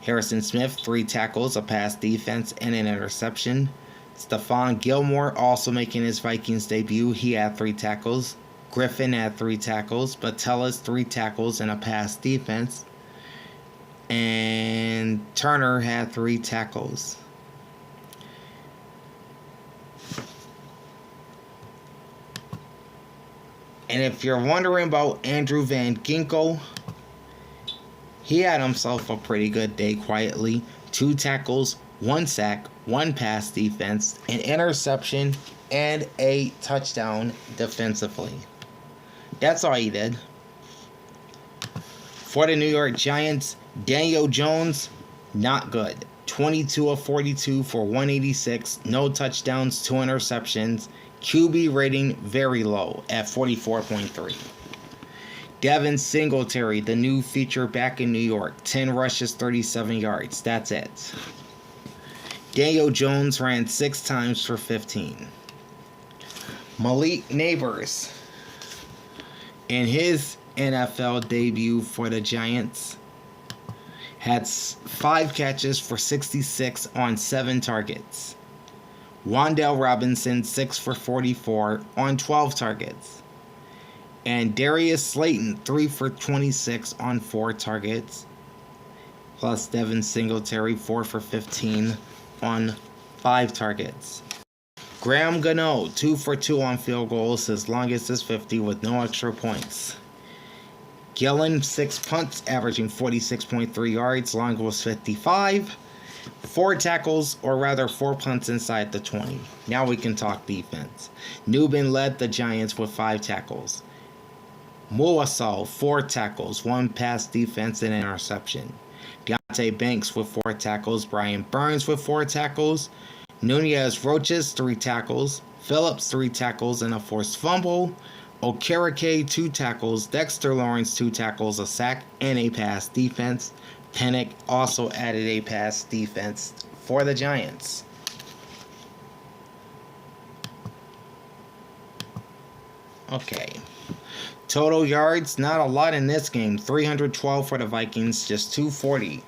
Harrison Smith, 3 tackles, a pass defense, and an interception. Stephon Gilmore also making his Vikings debut. He had 3 tackles. Griffin had 3 tackles. Batellis, 3 tackles and a pass defense. And Turner had 3 tackles. And if you're wondering about Andrew Van Ginkel, he had himself a pretty good day quietly. 2 tackles, 1 sack, 1 pass defense, an interception, and a touchdown defensively. That's all he did. For the New York Giants, Daniel Jones, not good. 22 of 42 for 186, no touchdowns, 2 interceptions. QB rating very low at 44.3. Devin Singletary, the new feature back in New York, 10 rushes, 37 yards. That's it. Daniel Jones ran 6 times for 15. Malik Neighbors, in his NFL debut for the Giants, had 5 catches for 66 on 7 targets. Wan'Dale Robinson, 6 for 44 on 12 targets. And Darius Slayton, 3 for 26 on 4 targets. Plus Devin Singletary, 4 for 15 on 5 targets. Graham Gano, 2 for 2 on field goals. His longest is 50 with no extra points. Gillen, 6 punts, averaging 46.3 yards. Longest was 55. 4 tackles, or rather 4 punts inside the 20. Now we can talk defense. Newman led the Giants with 5 tackles. Muasal, 4 tackles, 1 pass defense and an interception. Deontay Banks with 4 tackles. Brian Burns with 4 tackles. Nunez Roches, 3 tackles. Phillips, 3 tackles and a forced fumble. Okereke, 2 tackles. Dexter Lawrence, 2 tackles, a sack, and a pass defense. Pennick also added a pass defense for the Giants. Okay. Total yards, not a lot in this game. 312 for the Vikings, just 240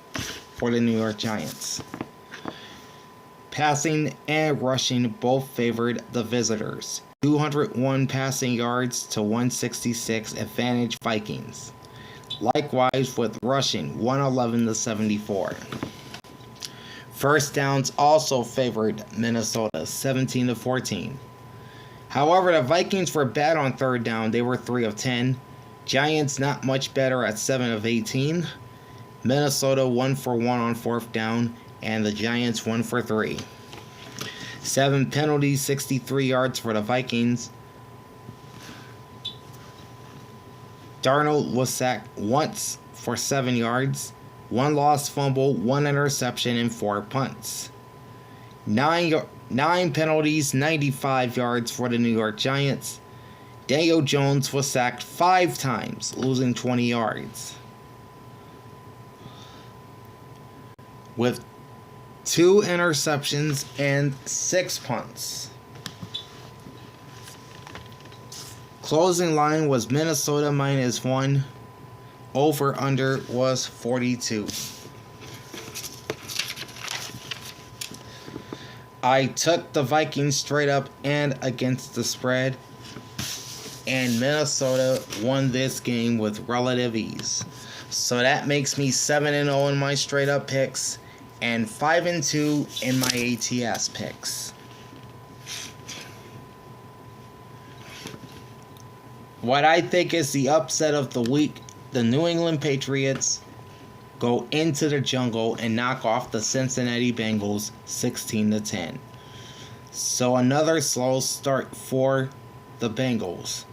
for the New York Giants. Passing and rushing both favored the visitors. 201 passing yards to 166, advantage Vikings. Likewise with rushing, 111 to 74. First downs also favored Minnesota, 17 to 14. However, the Vikings were bad on third down. They were 3 of 10. Giants not much better at 7 of 18. Minnesota 1 for 1 on fourth down, and the Giants 1 for 3. 7 penalties, 63 yards for the Vikings. Darnold was sacked once for 7 yards, 1 lost fumble, 1 interception, and 4 punts. 9 penalties, 95 yards for the New York Giants. Daniel Jones was sacked 5 times, losing 20 yards. With 2 interceptions and 6 punts. Closing line was Minnesota -1. Over under was 42. I took the Vikings straight up and against the spread, and Minnesota won this game with relative ease. So that makes me 7-0 in my straight up picks and 5-2 in my ATS picks. What I think is the upset of the week, the New England Patriots go into the jungle and knock off the Cincinnati Bengals 16-10. So another slow start for the Bengals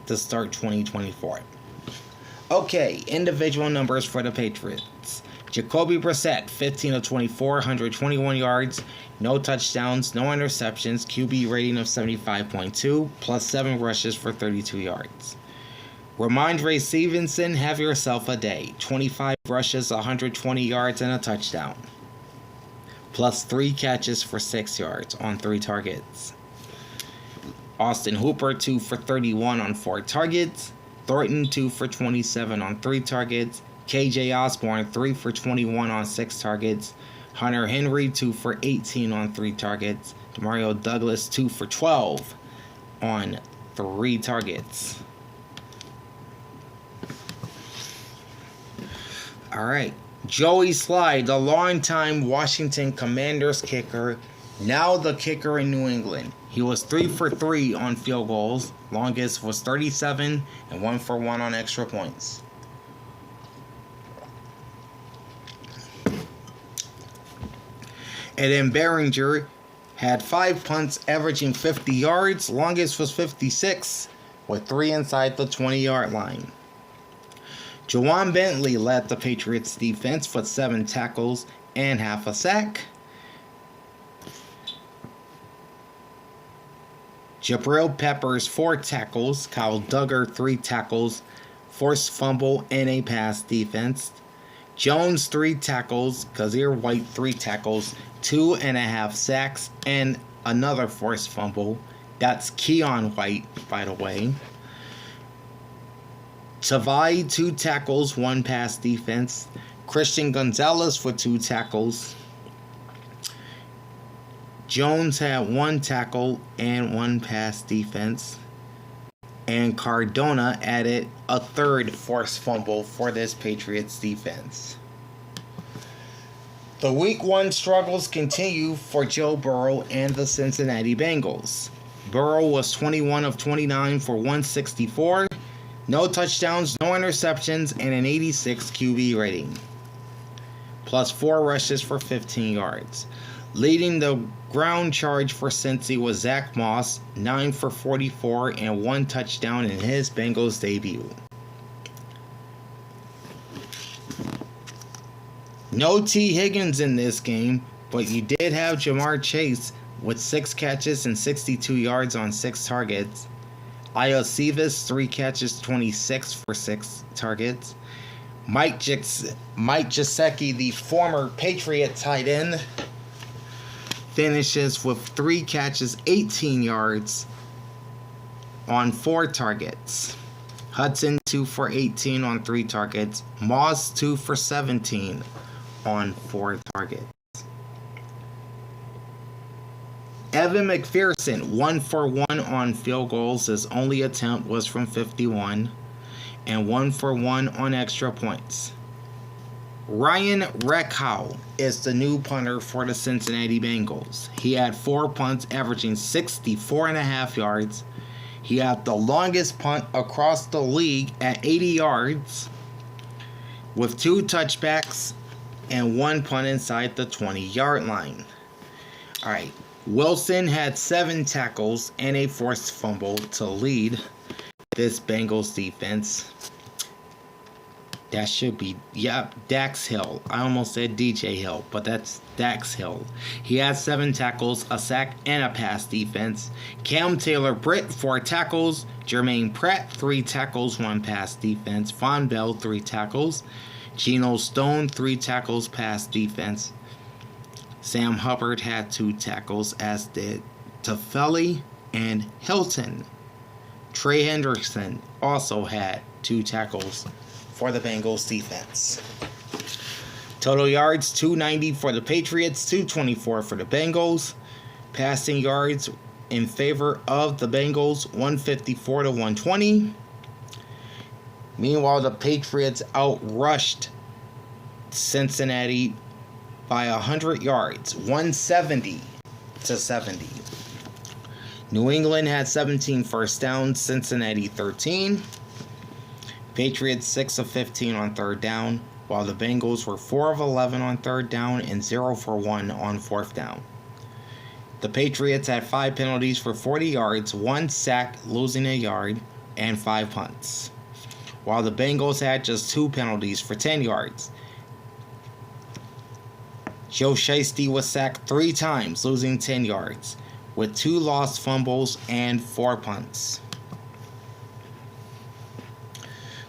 to start 2024. Okay, individual numbers for the Patriots. Jacoby Brissett, 15 of 24, 121 yards, no touchdowns, no interceptions, QB rating of 75.2, plus 7 rushes for 32 yards. Ramondre Stevenson, have yourself a day. 25 rushes, 120 yards, and a touchdown. Plus 3 catches for 6 yards on 3 targets. Austin Hooper, 2 for 31 on 4 targets. Thornton, 2 for 27 on 3 targets. KJ Osborne, 3 for 21 on 6 targets. Hunter Henry, 2 for 18 on 3 targets. Demario Douglas, 2 for 12 on 3 targets. Alright, Joey Slye, the longtime Washington Commanders kicker, now the kicker in New England. He was 3 for 3 on field goals, longest was 37, and 1 for 1 on extra points. And then Behringer had 5 punts averaging 50 yards, longest was 56, with 3 inside the 20-yard line. Jawan Bentley led the Patriots defense with 7 tackles and half a sack. Jabril Peppers, 4 tackles. Kyle Duggar, 3 tackles. Forced fumble and a pass defense. Jones, 3 tackles. Kazir White, 3 tackles. 2.5 sacks and another forced fumble. That's Keon White, by the way. Tavai, 2 tackles, 1 pass defense. Christian Gonzalez with 2 tackles. Jones had 1 tackle and 1 pass defense. And Cardona added a 3rd forced fumble for this Patriots defense. The Week 1 struggles continue for Joe Burrow and the Cincinnati Bengals. Burrow was 21 of 29 for 164. No touchdowns, no interceptions, and an 86 QB rating. Plus 4 rushes for 15 yards. Leading the ground charge for Cincy was Zach Moss, 9 for 44 and 1 touchdown in his Bengals debut. No T. Higgins in this game, but you did have Jamar Chase with 6 catches and 62 yards on 6 targets. Iosivas, 3 catches, 26 for 6 targets. Mike Gesicki, the former Patriot tight end, finishes with 3 catches, 18 yards on 4 targets. Hudson, 2 for 18 on 3 targets. Moss, 2 for 17 on 4 targets. Evan McPherson, 1 for 1 on field goals. His only attempt was from 51. And 1 for 1 on extra points. Ryan Reckhow is the new punter for the Cincinnati Bengals. He had 4 punts averaging 64.5 yards. He had the longest punt across the league at 80 yards with 2 touchbacks and 1 punt inside the 20-yard line. Alright, Wilson had 7 tackles and a forced fumble to lead this Bengals defense. That should be, Dax Hill. I almost said DJ Hill, but that's Dax Hill. He had 7 tackles, a sack, and a pass defense. Cam Taylor-Britt, 4 tackles. Jermaine Pratt, 3 tackles, 1 pass defense. Von Bell, 3 tackles. Geno Stone, 3 tackles, pass defense. Sam Hubbard had 2 tackles, as did Tefeli and Hilton. Trey Hendrickson also had 2 tackles for the Bengals defense. Total yards, 290 for the Patriots, 224 for the Bengals. Passing yards in favor of the Bengals, 154 to 120. Meanwhile, the Patriots outrushed Cincinnati by 100 yards, 170 to 70. New England had 17 first downs, Cincinnati 13. Patriots 6 of 15 on third down, while the Bengals were 4 of 11 on third down and 0 for 1 on fourth down. The Patriots had 5 penalties for 40 yards, 1 sack, losing a yard, and 5 punts, while the Bengals had just 2 penalties for 10 yards. Joe Shiesty was sacked 3 times, losing 10 yards, with 2 lost fumbles and 4 punts.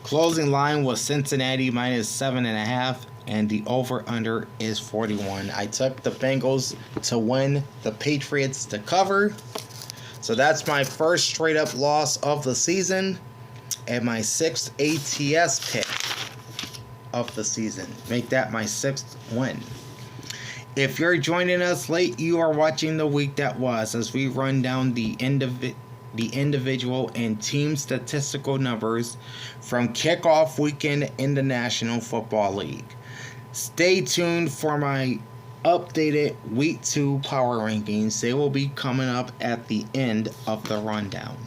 Closing line was Cincinnati minus 7.5, and the over-under is 41. I took the Bengals to win, the Patriots to cover. So that's my first straight-up loss of the season, and my 6th ATS pick of the season. Make that my 6th win. If you're joining us late, you are watching the week that was, as we run down the individual and team statistical numbers from Kickoff Weekend in the National Football League. Stay tuned for my updated Week 2 power rankings. They will be coming up at the end of the rundown.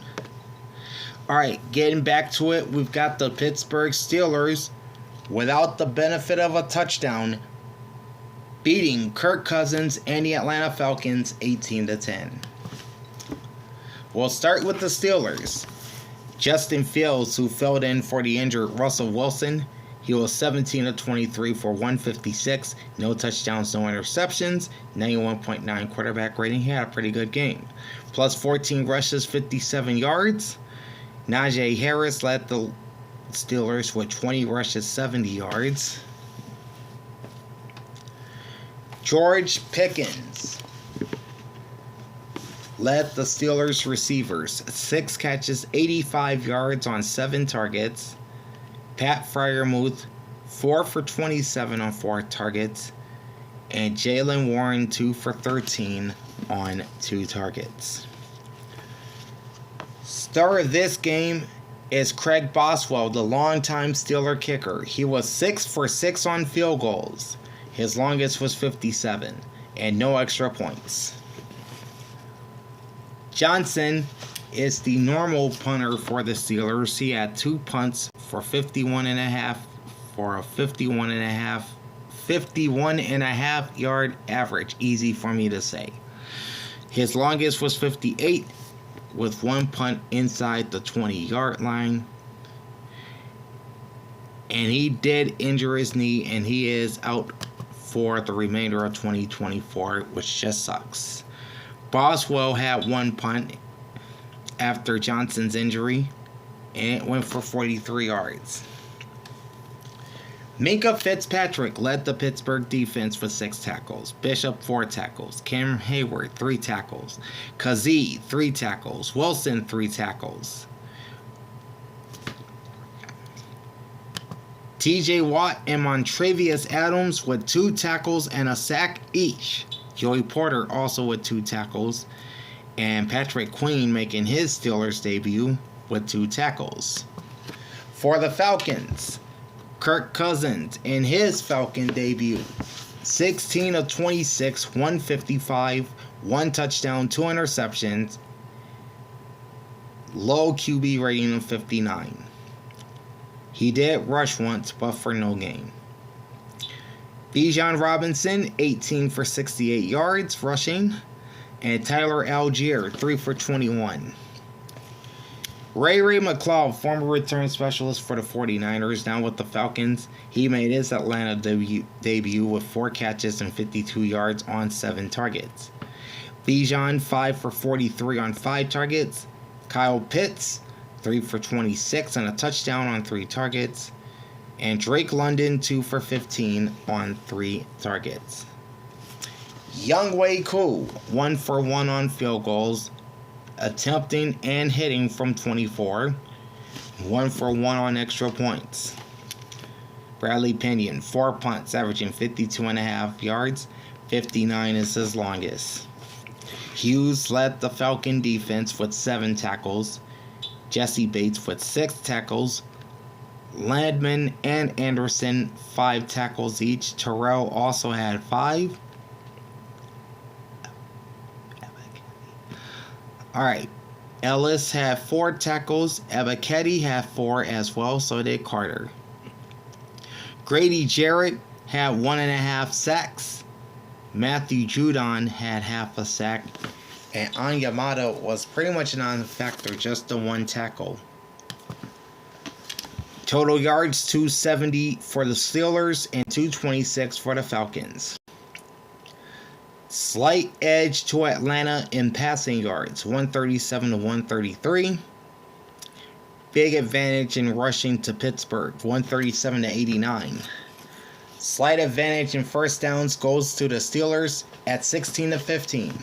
Alright, getting back to it, we've got the Pittsburgh Steelers, without the benefit of a touchdown, beating Kirk Cousins and the Atlanta Falcons 18-10. We'll start with the Steelers. Justin Fields, who filled in for the injured Russell Wilson, he was 17 of 23 for 156, no touchdowns, no interceptions, 91.9 quarterback rating. He had a pretty good game. Plus 14 rushes, 57 yards. Najee Harris led the Steelers with 20 rushes, 70 yards. George Pickens led the Steelers receivers, 6 catches, 85 yards on 7 targets. Pat Freiermuth, 4 for 27 on 4 targets. And Jaylen Warren, 2 for 13 on 2 targets. Star of this game is Craig Boswell, the longtime Steeler kicker. He was 6 for 6 on field goals. His longest was 57, and no extra points. Johnson is the normal punter for the Steelers. He had 2 punts for 51.5 for a 51.5 yard average. Easy for me to say. His longest was 58 with 1 punt inside the 20-yard line. And he did injure his knee, and he is out for the remainder of 2024, which just sucks. Boswell had 1 punt after Johnson's injury, and it went for 43 yards. Minkah Fitzpatrick led the Pittsburgh defense with 6 tackles. Bishop, 4 tackles. Cam Hayward, 3 tackles. Kazee, 3 tackles. Wilson, 3 tackles. TJ Watt and Montravius Adams with 2 tackles and a sack each. Joey Porter also with 2 tackles. And Patrick Queen making his Steelers debut with 2 tackles. For the Falcons, Kirk Cousins in his Falcon debut, 16 of 26, 155, 1 touchdown, 2 interceptions, low QB rating of 59. He did rush once, but for no gain. Bijan Robinson, 18 for 68 yards rushing, and Tyler Algier, 3 for 21. Ray McCloud, former return specialist for the 49ers, now with the Falcons. He made his Atlanta debut with 4 catches and 52 yards on 7 targets. Bijan, 5 for 43 on 5 targets. Kyle Pitts, 3 for 26 and a touchdown on 3 targets. And Drake London, 2 for 15 on 3 targets. Younghoe Koo, 1 for 1 on field goals, attempting and hitting from 24, 1 for 1 on extra points. Bradley Pinion, 4 punts, averaging 52.5 yards. 59 is his longest. Hughes led the Falcon defense with 7 tackles. Jesse Bates with 6 tackles. Landman and Anderson 5 tackles each. Terrell also had 5. Alright. Ellis had 4 tackles. Ebiketie had 4 as well, so did Carter. Grady Jarrett had 1.5 sacks. Matthew Judon had half a sack. And Onyemata was pretty much a non-factor, just the 1 tackle. Total yards, 270 for the Steelers and 226 for the Falcons. Slight edge to Atlanta in passing yards, 137 to 133. Big advantage in rushing to Pittsburgh, 137 to 89. Slight advantage in first downs goes to the Steelers at 16 to 15.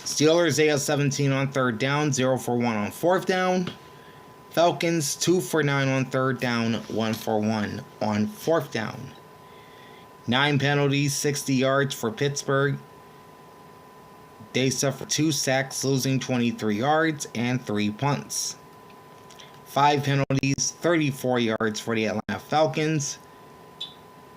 Steelers 8 of 17 on third down, 0 for 1 on fourth down. Falcons 2 for 9 on third down, 1 for 1 on fourth down. 9 penalties, 60 yards for Pittsburgh. They suffered 2 sacks, losing 23 yards and 3 punts. 5 penalties, 34 yards for the Atlanta Falcons.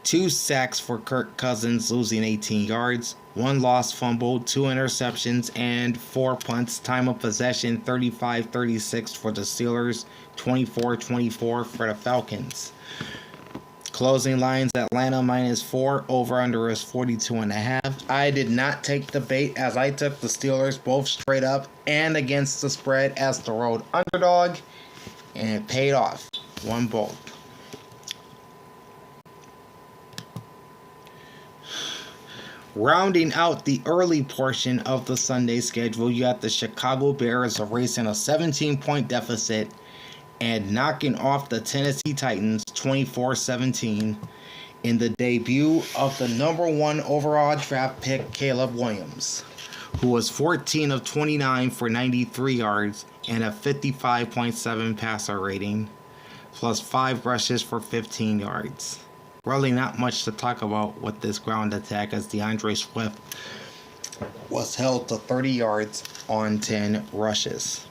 2 sacks for Kirk Cousins, losing 18 yards. 1 lost fumble, 2 interceptions, and 4 punts. Time of possession, 35-36 for the Steelers, 24-24 for the Falcons. Closing lines, Atlanta -4, over-under is 42.5. I did not take the bait, as I took the Steelers both straight up and against the spread as the road underdog, and it paid off. Won both. Rounding out the early portion of the Sunday schedule, you got the Chicago Bears erasing a 17-point deficit and knocking off the Tennessee Titans 24-17 in the debut of the number 1 overall draft pick Caleb Williams, who was 14 of 29 for 93 yards and a 55.7 passer rating, plus 5 rushes for 15 yards. Really not much to talk about with this ground attack, as DeAndre Swift was held to 30 yards on 10 rushes.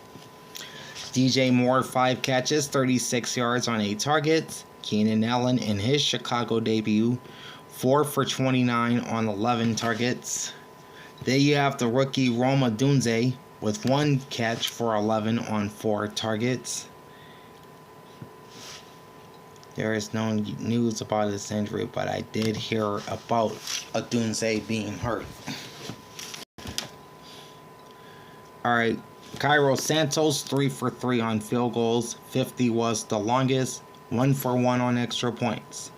DJ Moore 5 catches, 36 yards on 8 targets. Keenan Allen in his Chicago debut, 4 for 29 on 11 targets. Then you have the rookie Rome Odunze with 1 catch for 11 on 4 targets. There is no news about his injury, but I did hear about Odunze being hurt. Alright, Cairo Santos 3 for 3 on field goals. 50 was the longest. 1 for 1 on extra points.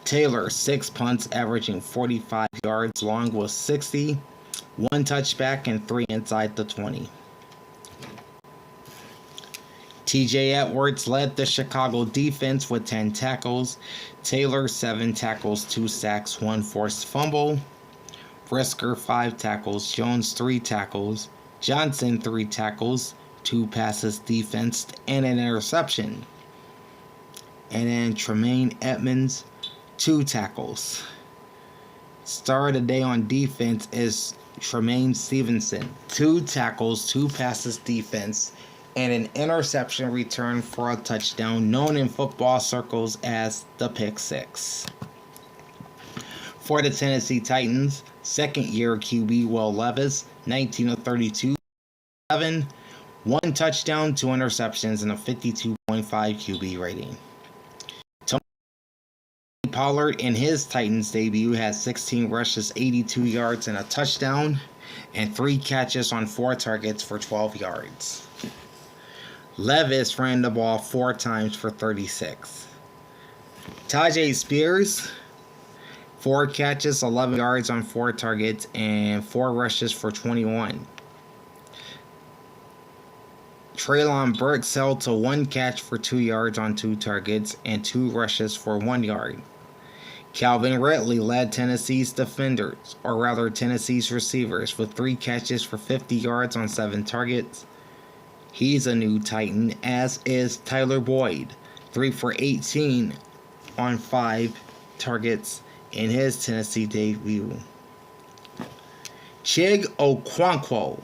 Taylor 6 punts, averaging 45 yards. Long was 60. 1 touchback and 3 inside the 20. TJ Edwards led the Chicago defense with 10 tackles. Taylor 7 tackles, 2 sacks, 1 forced fumble. Brisker 5 tackles. Jones 3 tackles. Johnson 3 tackles, 2 passes defensed, and an interception. And then Tremaine Edmonds 2 tackles. Star of the day on defense is Tremaine Stevenson, 2 tackles, 2 passes defense, and an interception return for a touchdown, known in football circles as the pick six. For the Tennessee Titans, second-year QB Will Levis, 19 of 32, 1 touchdown, 2 interceptions, and a 52.5 QB rating. Tony Pollard in his Titans debut had 16 rushes, 82 yards, and a touchdown, and 3 catches on 4 targets for 12 yards. Levis ran the ball 4 times for 36. Tajay Spears, 4 catches, 11 yards on 4 targets, and 4 rushes for 21. Treylon Burks held to 1 catch for 2 yards on 2 targets, and 2 rushes for 1 yard. Calvin Ridley led Tennessee's defenders, or rather Tennessee's receivers, with 3 catches for 50 yards on 7 targets. He's a new Titan, as is Tyler Boyd, 3 for 18 on 5 targets in his Tennessee debut. Chig Okonkwo,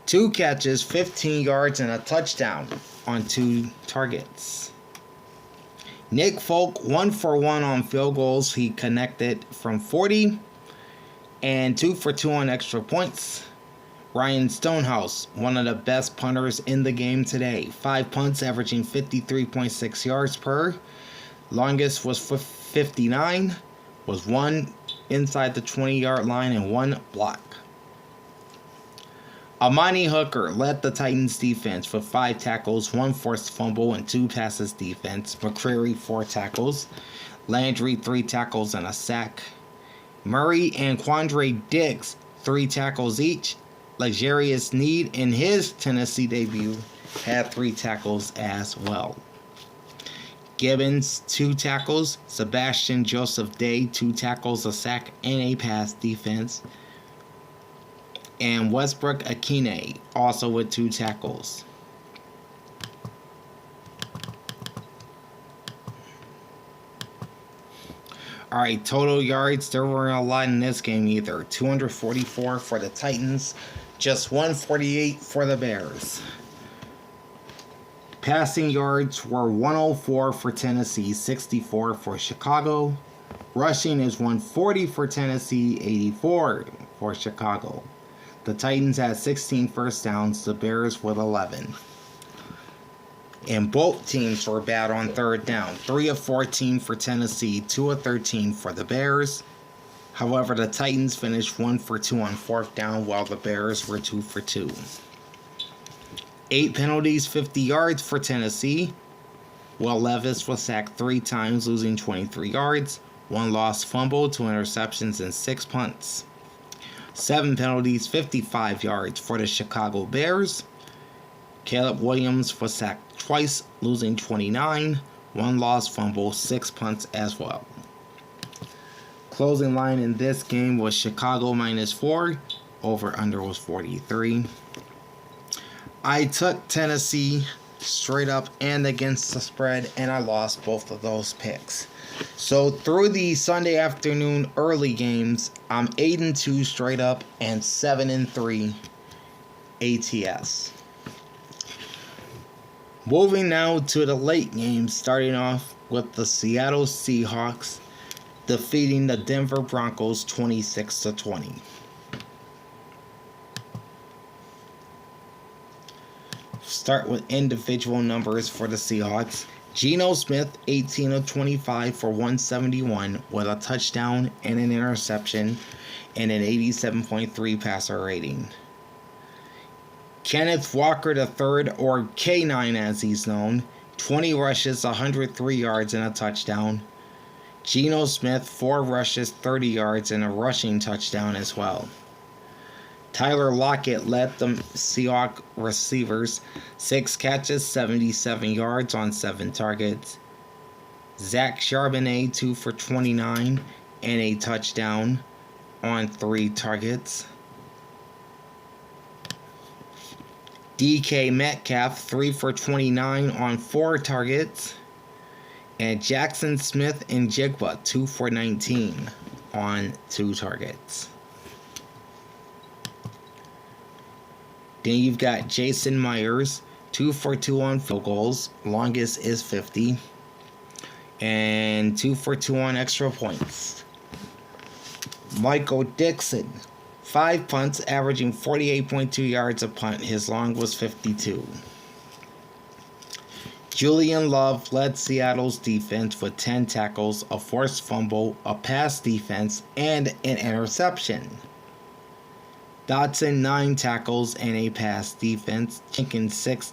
2 catches, 15 yards, and a touchdown on 2 targets. Nick Folk, 1 for 1 on field goals. He connected from 40 and 2 for 2 on extra points. Ryan Stonehouse, one of the best punters in the game today. 5 punts, averaging 53.6 yards per. Longest was 59, was 1 inside the 20-yard line and 1 block. Amani Hooker led the Titans defense with 5 tackles, 1 forced fumble, and 2 passes defense. McCreary, 4 tackles. Landry, 3 tackles and a sack. Murray and Quandre Diggs, 3 tackles each. L'Jarius Sneed, in his Tennessee debut, had 3 tackles as well. Gibbons, 2 tackles. Sebastian Joseph Day, 2 tackles, a sack, and a pass defense. And Westbrook Akine, also with 2 tackles. Alright, total yards, there weren't a lot in this game either. 244 for the Titans, just 148 for the Bears. Passing yards were 104 for Tennessee, 64 for Chicago. Rushing is 140 for Tennessee, 84 for Chicago. The Titans had 16 first downs, the Bears with 11. And both teams were bad on third down. 3 of 14 for Tennessee, 2 of 13 for the Bears. However, the Titans finished 1 for 2 on fourth down, while the Bears were 2 for 2. 8 penalties, 50 yards for Tennessee. Will Levis was sacked 3 times, losing 23 yards. 1 lost fumble, 2 interceptions, and 6 punts. 7 penalties, 55 yards for the Chicago Bears. Caleb Williams was sacked twice, losing 29. 1 lost fumble, 6 punts as well. Closing line in this game was Chicago -4. Over-under was 43. I took Tennessee straight up and against the spread, and I lost both of those picks. So through the Sunday afternoon early games, I'm 8-2 straight up and 7-3 ATS. Moving now to the late games, starting off with the Seattle Seahawks defeating the Denver Broncos 26-20. Start with individual numbers for the Seahawks. Geno Smith, 18 of 25 for 171 with a touchdown and an interception and an 87.3 passer rating. Kenneth Walker III, or K9 as he's known, 20 rushes, 103 yards and a touchdown. Geno Smith, 4 rushes, 30 yards and a rushing touchdown as well. Tyler Lockett led the Seahawks receivers, 6 catches, 77 yards on 7 targets. Zach Charbonnet, 2 for 29 and a touchdown on 3 targets. DK Metcalf, 3 for 29 on 4 targets. And Jackson Smith and Jigba, 2 for 19 on 2 targets. Then you've got Jason Myers, 2 for 2 on field goals. Longest is 50. And 2 for 2 on extra points. Michael Dixon, 5 punts, averaging 48.2 yards a punt. His long was 52. Julian Love led Seattle's defense with 10 tackles, a forced fumble, a pass defense, and an interception. Dotson, 9 tackles and a pass defense. Jenkins, 6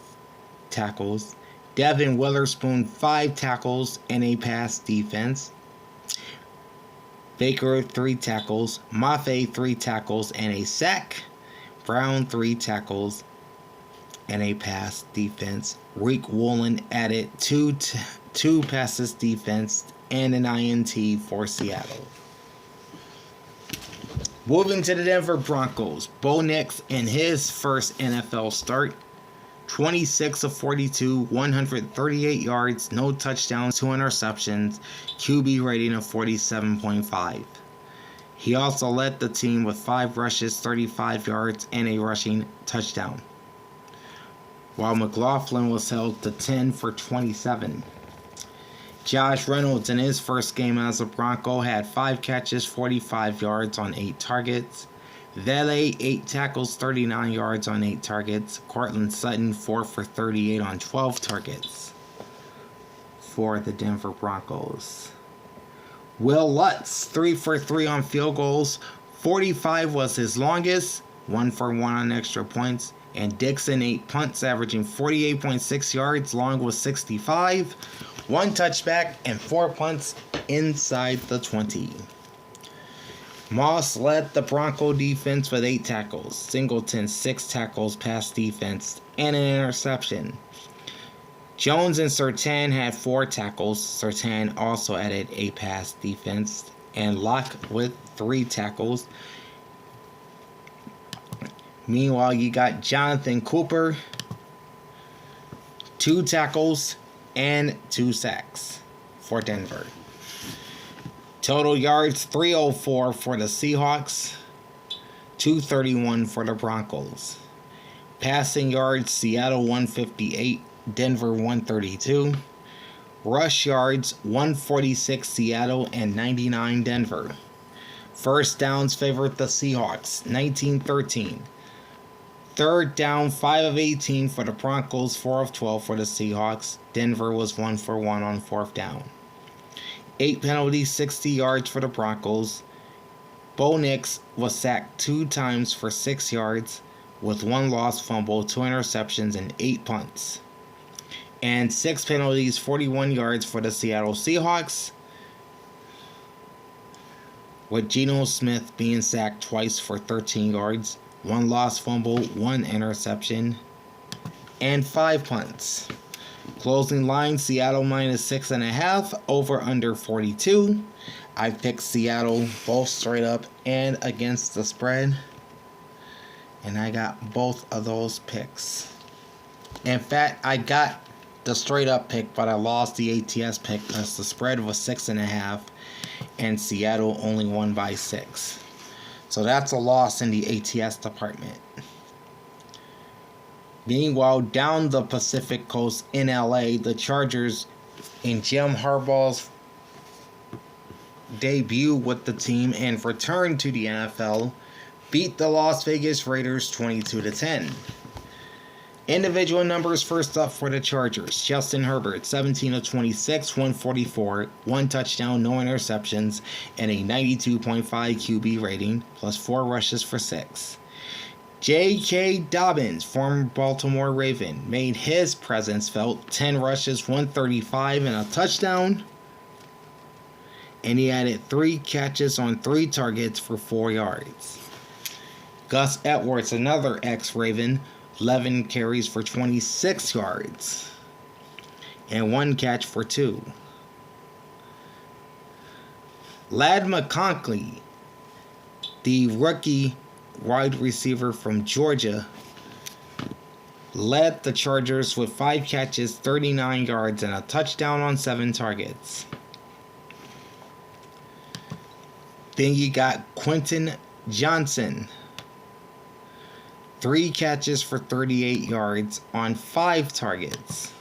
tackles. Devin Witherspoon, 5 tackles and a pass defense. Baker, 3 tackles. Mafe, 3 tackles and a sack. Brown, 3 tackles and a pass defense. Reek Woolen added 2 passes defense and an INT for Seattle. Moving to the Denver Broncos, Bo Nix in his first NFL start 26 of 42, 138 yards, no touchdowns, 2 interceptions, QB rating of 47.5. He also led the team with 5 rushes, 35 yards, and a rushing touchdown, while McLaughlin was held to 10 for 27. Josh Reynolds, in his first game as a Bronco, had 5 catches, 45 yards on 8 targets. Vele, 8 tackles, 39 yards on 8 targets. Cortland Sutton, 4 for 38 on 12 targets for the Denver Broncos. Will Lutz, 3 for 3 on field goals. 45 was his longest, 1 for 1 on extra points. And Dixon, 8 punts, averaging 48.6 yards. Long was 65. 1 touchback and 4 punts inside the 20. Moss led the Bronco defense with 8 tackles. Singleton, 6 tackles, pass defense, and an interception. Jones and Surtain had 4 tackles. Surtain also added a pass defense. And Locke with 3 tackles. Meanwhile, you got Jonathan Cooper, 2 tackles and 2 sacks for Denver. Total yards, 304 for the Seahawks, 231 for the Broncos. Passing yards, Seattle 158, Denver 132. Rush yards, 146 Seattle and 99 Denver. First downs favored the Seahawks, 19-13. Third down, 5 of 18 for the Broncos, 4 of 12 for the Seahawks. Denver was 1 for 1 on 4th down. 8 penalties, 60 yards for the Broncos. Bo Nix was sacked 2 times for 6 yards with 1 lost fumble, 2 interceptions, and 8 punts. And 6 penalties, 41 yards for the Seattle Seahawks, with Geno Smith being sacked twice for 13 yards, 1 lost fumble, 1 interception, and 5 punts. Closing line, Seattle minus 6.5, over under 42. I picked Seattle both straight up and against the spread, and I got both of those picks. In fact, I got the straight up pick, but I lost the ATS pick because the spread was 6.5 and Seattle only won by 6. So that's a loss in the ATS department. Meanwhile, down the Pacific Coast in LA, the Chargers, in Jim Harbaugh's debut with the team and return to the NFL, beat the Las Vegas Raiders 22-10. Individual numbers first up for the Chargers. Justin Herbert, 17 of 26, 144, 1 touchdown, no interceptions, and a 92.5 QB rating, plus 4 rushes for 6. J.K. Dobbins, former Baltimore Raven, made his presence felt. 10 rushes, 135, and a touchdown. And he added 3 catches on 3 targets for 4 yards. Gus Edwards, another ex-Raven, 11 carries for 26 yards and 1 catch for 2. Ladd McConkey, the rookie wide receiver from Georgia, led the Chargers with 5 catches, 39 yards, and a touchdown on 7 targets. Then you got Quentin Johnson, 3 catches for 38 yards on 5 targets.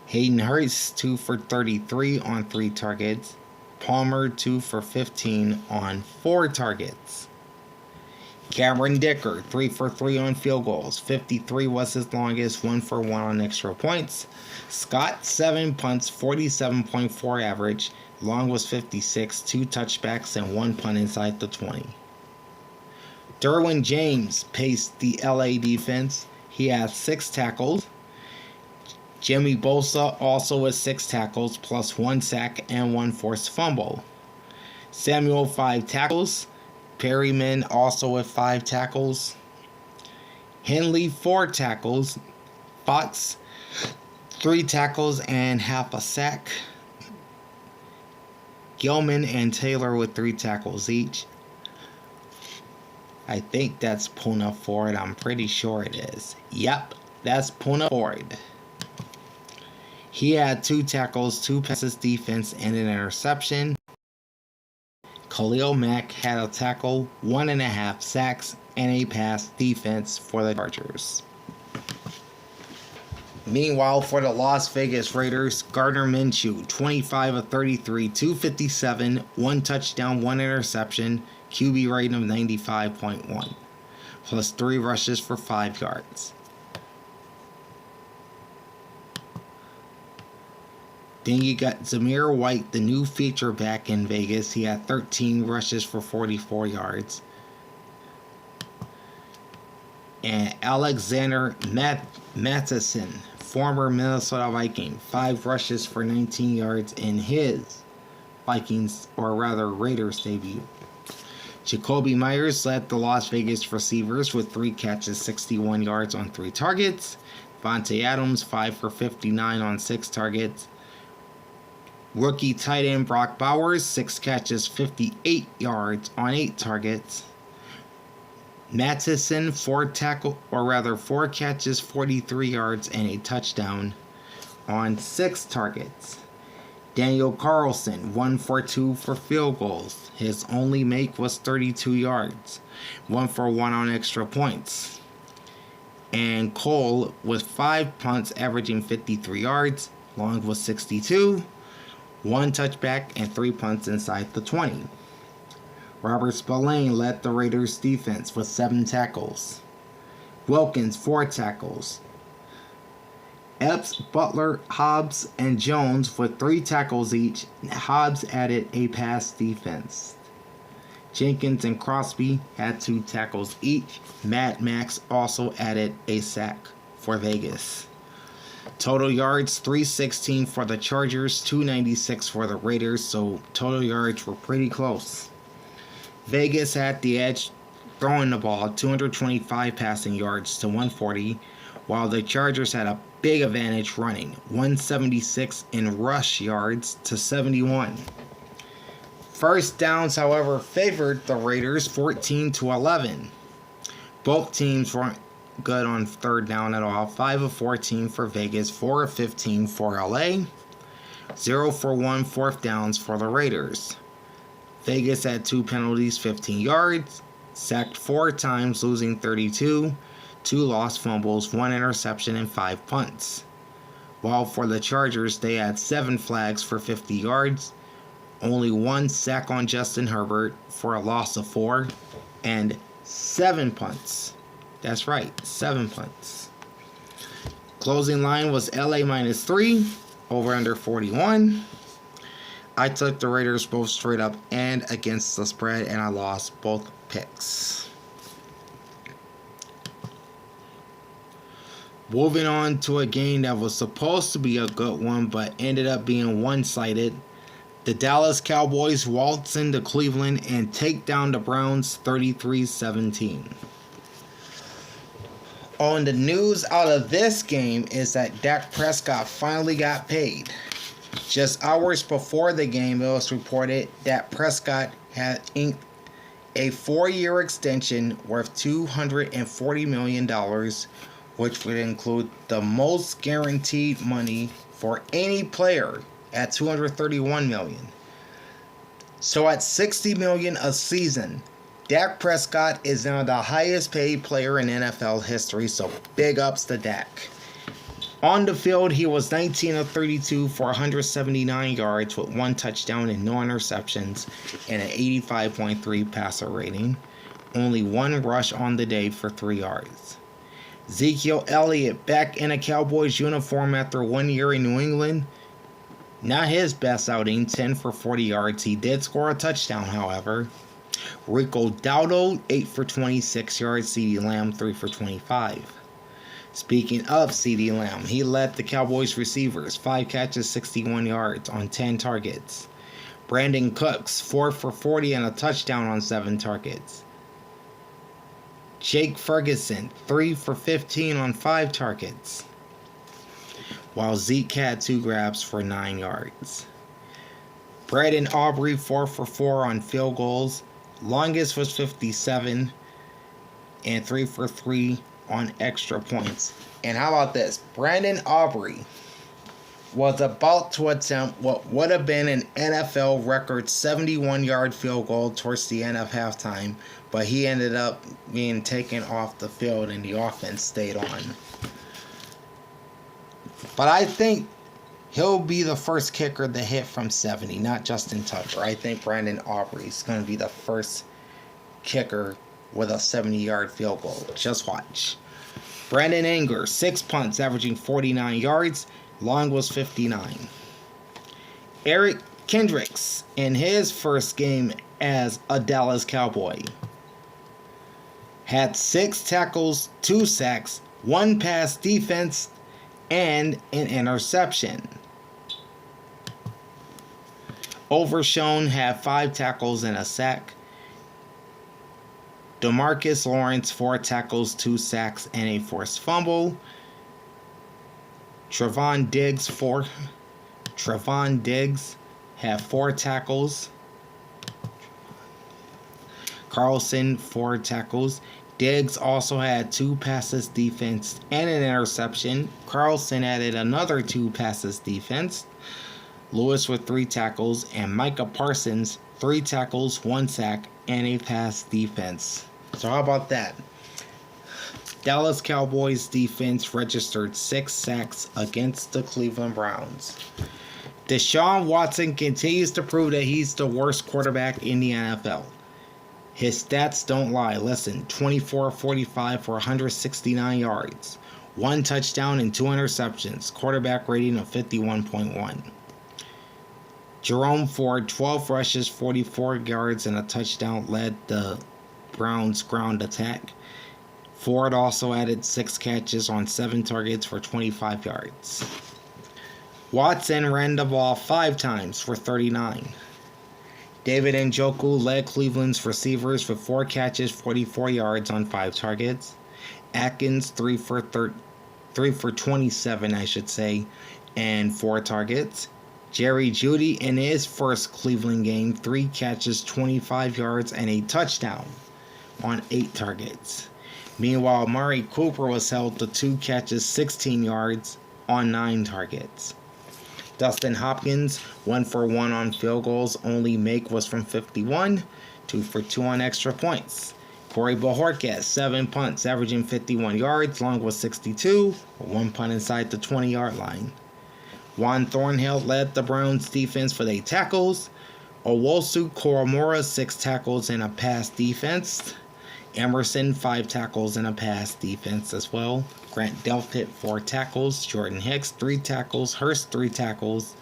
Hayden Hurst, 2 for 33 on 3 targets. Palmer, 2 for 15 on 4 targets. Cameron Dicker, 3 for 3 on field goals. 53 was his longest, 1 for 1 on extra points. Scott, 7 punts, 47.4 average. Long was 56, 2 touchbacks, and 1 punt inside the 20. Derwin James paced the LA defense. He had 6 tackles. Jimmy Bosa also with 6 tackles, plus 1 sack and 1 forced fumble. Samuel, 5 tackles. Perryman also with 5 tackles. Henley, 4 tackles. Fox, 3 tackles and half a sack. Gilman and Taylor with 3 tackles each. I think that's Puna Ford. I'm pretty sure it is. Yep, that's Puna Ford. He had 2 tackles, 2 passes defense, and an interception. Khalil Mack had a tackle, 1.5 sacks, and a pass defense for the Chargers. Meanwhile, for the Las Vegas Raiders, Gardner Minshew, 25 of 33, 257, 1 touchdown, 1 interception, QB rating of 95.1, plus 3 rushes for 5 yards. Then you got Zamir White, the new feature back in Vegas. He had 13 rushes for 44 yards. And Alexander Mattison, former Minnesota Viking, 5 rushes for 19 yards in his Raiders debut. Jacoby Myers led the Las Vegas receivers with 3 catches, 61 yards on 3 targets. Vontae Adams, 5 for 59 on 6 targets. Rookie tight end Brock Bowers, 6 catches, 58 yards on 8 targets. Mattison, 4 catches, 43 yards, and a touchdown on 6 targets. Daniel Carlson, 1 for 2 for field goals. His only make was 32 yards, 1 for 1 on extra points. And Cole with 5 punts, averaging 53 yards. Long was 62. 1 touchback and 3 punts inside the 20. Robert Spillane led the Raiders defense with 7 tackles. Wilkins, 4 tackles. Epps, Butler, Hobbs, and Jones with 3 tackles each. Hobbs added a pass defense. Jenkins and Crosby had 2 tackles each. Mad Max also added a sack for Vegas. Total yards, 316 for the Chargers, 296 for the Raiders, so total yards were pretty close. Vegas had the edge throwing the ball, 225 passing yards to 140, while the Chargers had a big advantage running, 176 in rush yards to 71. First downs, however, favored the Raiders 14-11. Both teams weren't good on third down at all. 5 of 14 for Vegas, 4 of 15 for LA, 0 for 1 fourth downs for the Raiders. Vegas had 2 penalties, 15 yards, sacked 4 times, losing 32, 2 lost fumbles, 1 interception, and 5 punts. While for the Chargers, they had 7 flags for 50 yards, only 1 sack on Justin Herbert for a loss of 4, and 7 punts. That's right, 7 punts. Closing line was LA -3, over under 41. I took the Raiders both straight up and against the spread, and I lost both picks. Moving on to a game that was supposed to be a good one, but ended up being one-sided. The Dallas Cowboys waltz into Cleveland and take down the Browns 33-17. On the news out of this game is that Dak Prescott finally got paid. Just hours before the game, it was reported that Prescott had inked a 4-year extension worth $240 million, which would include the most guaranteed money for any player at $231 million. So at $60 million a season, Dak Prescott is now the highest paid player in NFL history, so big ups to Dak. On the field, he was 19 of 32 for 179 yards with 1 touchdown and no interceptions and an 85.3 passer rating. Only 1 rush on the day for 3 yards. Ezekiel Elliott back in a Cowboys uniform after 1 year in New England. Not his best outing, 10 for 40 yards. He did score a touchdown, however. Rico Dowdle, 8 for 26 yards. CeeDee Lamb, 3 for 25. Speaking of CeeDee Lamb, he led the Cowboys receivers, 5 catches, 61 yards on 10 targets. Brandon Cooks, 4 for 40 and a touchdown on 7 targets. Jake Ferguson, 3 for 15 on 5 targets. While Zeke had 2 grabs for 9 yards. Braden Aubrey, 4 for 4 on field goals. Longest was 57. and 3 for 3 on extra points. And how about this? Brandon Aubrey was about to attempt what would have been an NFL record 71-yard field goal towards the end of halftime, but he ended up being taken off the field and the offense stayed on. But I think he'll be the first kicker to hit from 70, not Justin Tucker. I think Brandon Aubrey is going to be the first kicker with a 70-yard field goal. Just watch. Brandon Anger, 6 punts, averaging 49 yards. Long was 59. Eric Kendricks, in his first game as a Dallas Cowboy, had 6 tackles, 2 sacks, 1 pass defense, and an interception. Overshone had 5 tackles and a sack. DeMarcus Lawrence, 4 tackles, 2 sacks, and a forced fumble. Trevon Diggs had 4 tackles. Carlson, 4 tackles. Diggs also had 2 passes defense and an interception. Carlson added another 2 passes defense. Lewis with 3 tackles, and Micah Parsons, 3 tackles, 1 sack, and a pass defense. So how about that? Dallas Cowboys defense registered 6 sacks against the Cleveland Browns. Deshaun Watson continues to prove that he's the worst quarterback in the NFL. His stats don't lie. Listen, 24-45 for 169 yards, 1 touchdown and 2 interceptions, quarterback rating of 51.1. Jerome Ford, 12 rushes, 44 yards, and a touchdown led the Browns' ground attack. Ford also added 6 catches on 7 targets for 25 yards. Watson ran the ball 5 times for 39. David Njoku led Cleveland's receivers with 4 catches, 44 yards on 5 targets. Atkins 3 for 27, and 4 targets. Jerry Jeudy in his first Cleveland game, 3 catches, 25 yards, and a touchdown on 8 targets. Meanwhile, Amari Cooper was held to 2 catches, 16 yards on 9 targets. Dustin Hopkins, 1 for 1 on field goals. Only make was from 51, 2 for 2 on extra points. Corey Bojorquez, 7 punts, averaging 51 yards. Long was 62, 1 punt inside the 20-yard line. Juan Thornhill led the Browns defense with 8 tackles. Owosu Koromora, 6 tackles and a pass defense. Emerson, 5 tackles and a pass defense as well. Grant Delpit, 4 tackles. Jordan Hicks, 3 tackles. Hurst, 3 tackles.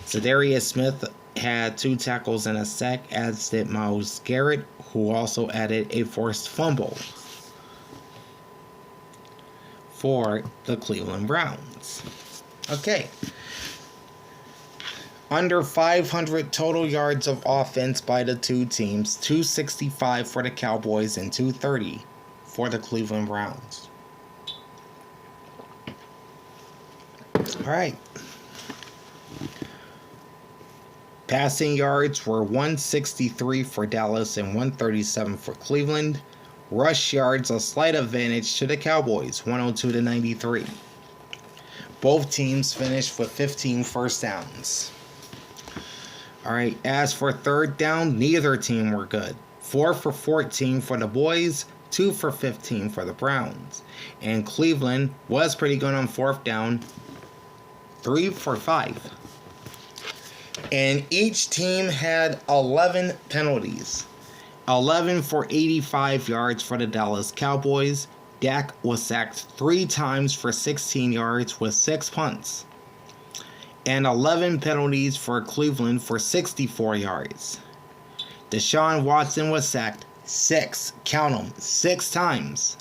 Za'Darius Smith had 2 tackles and a sack, as did Myles Garrett, who also added a forced fumble for the Cleveland Browns. Okay. Under 500 total yards of offense by the two teams, 265 for the Cowboys and 230 for the Cleveland Browns. All right. Passing yards were 163 for Dallas and 137 for Cleveland. Rush yards, a slight advantage to the Cowboys, 102-93. Both teams finished with 15 first downs. All right, as for third down, neither team were good. 4 for 14 for the boys, 2 for 15 for the Browns. And Cleveland was pretty good on fourth down, 3 for 5. And each team had 11 penalties. 11 for 85 yards for the Dallas Cowboys. Dak was sacked 3 times for 16 yards with 6 punts. And 11 penalties for Cleveland for 64 yards. Deshaun Watson was sacked 6 times,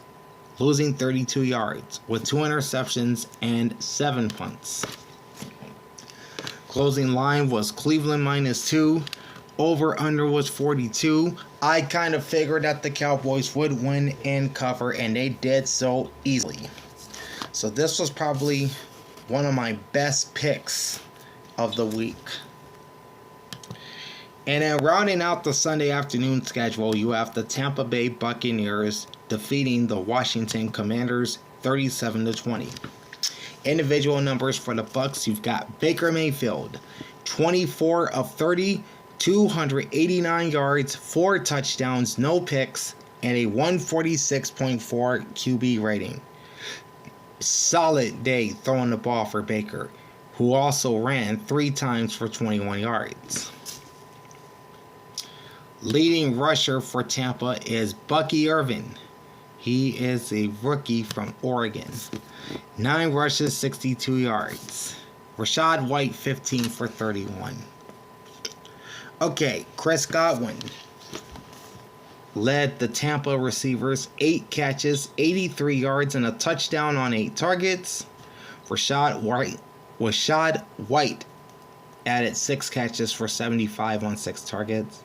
losing 32 yards with 2 interceptions and 7 punts. Closing line was Cleveland -2. Over-under was 42. I kind of figured that the Cowboys would win and cover, and they did so easily. So this was probably one of my best picks of the week. And then rounding out the Sunday afternoon schedule, you have the Tampa Bay Buccaneers defeating the Washington Commanders 37-20. Individual numbers for the Bucs, you've got Baker Mayfield, 24 of 30, 289 yards, 4 touchdowns, no picks, and a 146.4 QB rating. Solid day throwing the ball for Baker, who also ran 3 times for 21 yards. Leading rusher for Tampa is Bucky Irvin. He is a rookie from Oregon. 9 rushes, 62 yards. Rashad White, 15 for 31. Okay, Chris Godwin led the Tampa receivers, 8 catches, 83 yards, and a touchdown on 8 targets. Rashad White added 6 catches for 75 on 6 targets.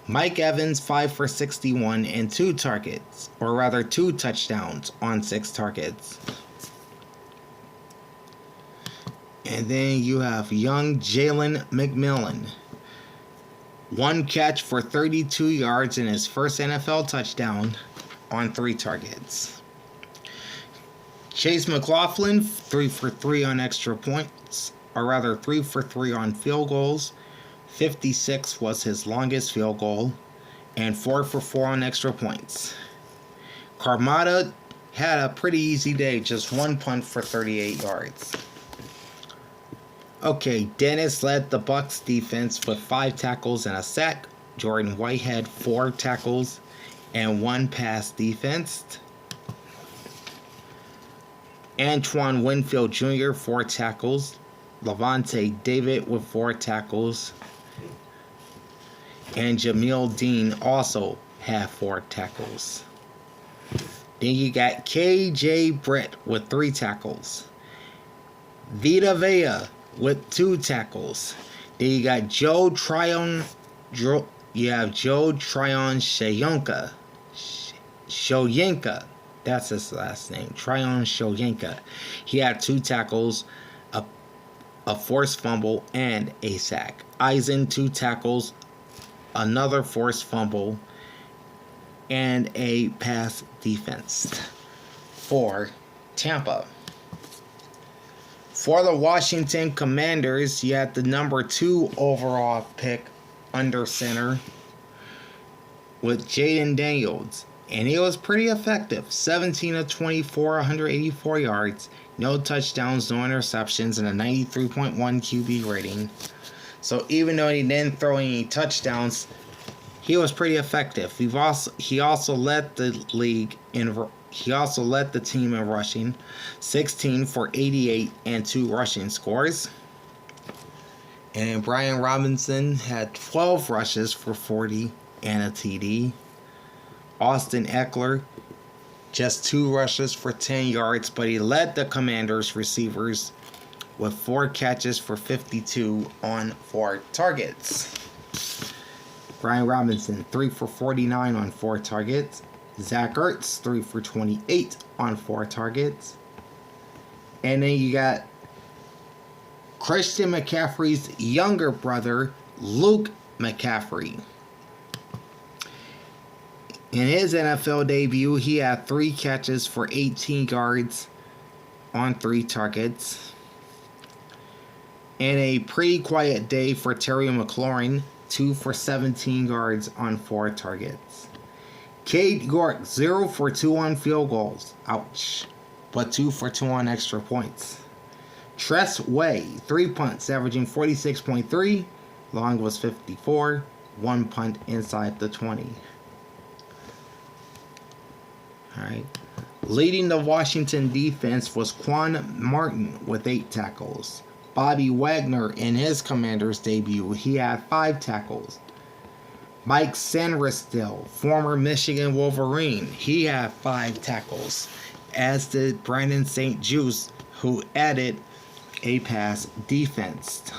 Mike Evans, 5 for 61 and 2 targets, or rather 2 touchdowns on 6 targets. And then you have young Jalen McMillan. 1 catch for 32 yards and his first NFL touchdown on 3 targets. Chase McLaughlin, 3 for 3 on extra points, or rather 3 for 3 on field goals. 56 was his longest field goal, and 4 for 4 on extra points. Carmada had a pretty easy day, just 1 punt for 38 yards. Okay, Dennis led the Bucs defense with 5 tackles and a sack. Jordan Whitehead, 4 tackles and 1 pass defense. Antoine Winfield Jr., 4 tackles. Levante David with 4 tackles. And Jamil Dean also had 4 tackles. Then you got KJ Brett with 3 tackles. Vita Vea with 2 tackles. Then you got Joe Tryon Shoyinka. That's his last name. Tryon Shoyinka. He had 2 tackles, a forced fumble, and a sack. Eisen, 2 tackles, another forced fumble, and a pass defense for Tampa. For the Washington Commanders, you had the number 2 overall pick under center with Jaden Daniels, and he was pretty effective. 17 of 24, 184 yards, no touchdowns, no interceptions, and a 93.1 QB rating. So even though he didn't throw any touchdowns, he was pretty effective. He also led the league in. He also led the team in rushing, 16 for 88 and 2 rushing scores. And Brian Robinson had 12 rushes for 40 and a TD. Austin Eckler, just 2 rushes for 10 yards, but he led the Commanders receivers with 4 catches for 52 on 4 targets. Brian Robinson, 3 for 49 on 4 targets. Zach Ertz, 3 for 28 on 4 targets. And then you got Christian McCaffrey's younger brother, Luke McCaffrey. In his NFL debut, he had 3 catches for 18 yards on 3 targets. And a pretty quiet day for Terry McLaurin, 2 for 17 yards on 4 targets. Cade York, 0 for 2 on field goals. Ouch. But 2 for 2 on extra points. Tress Way, 3 punts, averaging 46.3. Long was 54. 1 punt inside the 20. Alright. Leading the Washington defense was Quan Martin with 8 tackles. Bobby Wagner in his Commanders debut, he had 5 tackles. Mike Sanristil, former Michigan Wolverine, he had 5 tackles, as did Brandon St. Juste, who added a pass defense.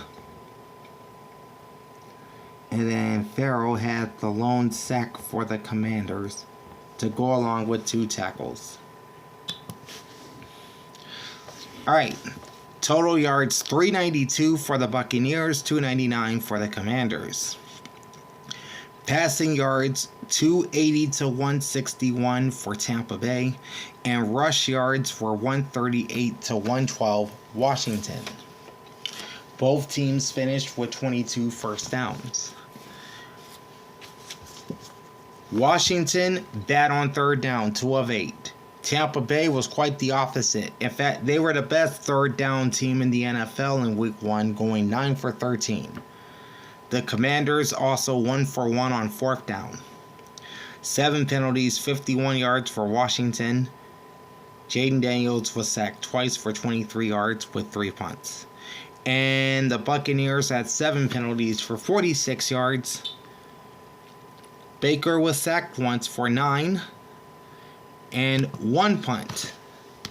And then Farrell had the lone sack for the Commanders to go along with 2 tackles. Alright, total yards 392 for the Buccaneers, 299 for the Commanders. Passing yards, 280 to 161 for Tampa Bay. And rush yards were 138 to 112 Washington. Both teams finished with 22 first downs. Washington, bad on third down, 2 of 8. Tampa Bay was quite the opposite. In fact, they were the best third down team in the NFL in Week 1, going 9 for 13. The Commanders also 1 for 1 on fourth down. 7 penalties, 51 yards for Washington. Jaden Daniels was sacked twice for 23 yards with 3 punts. And the Buccaneers had 7 penalties for 46 yards. Baker was sacked once for 9. And 1 punt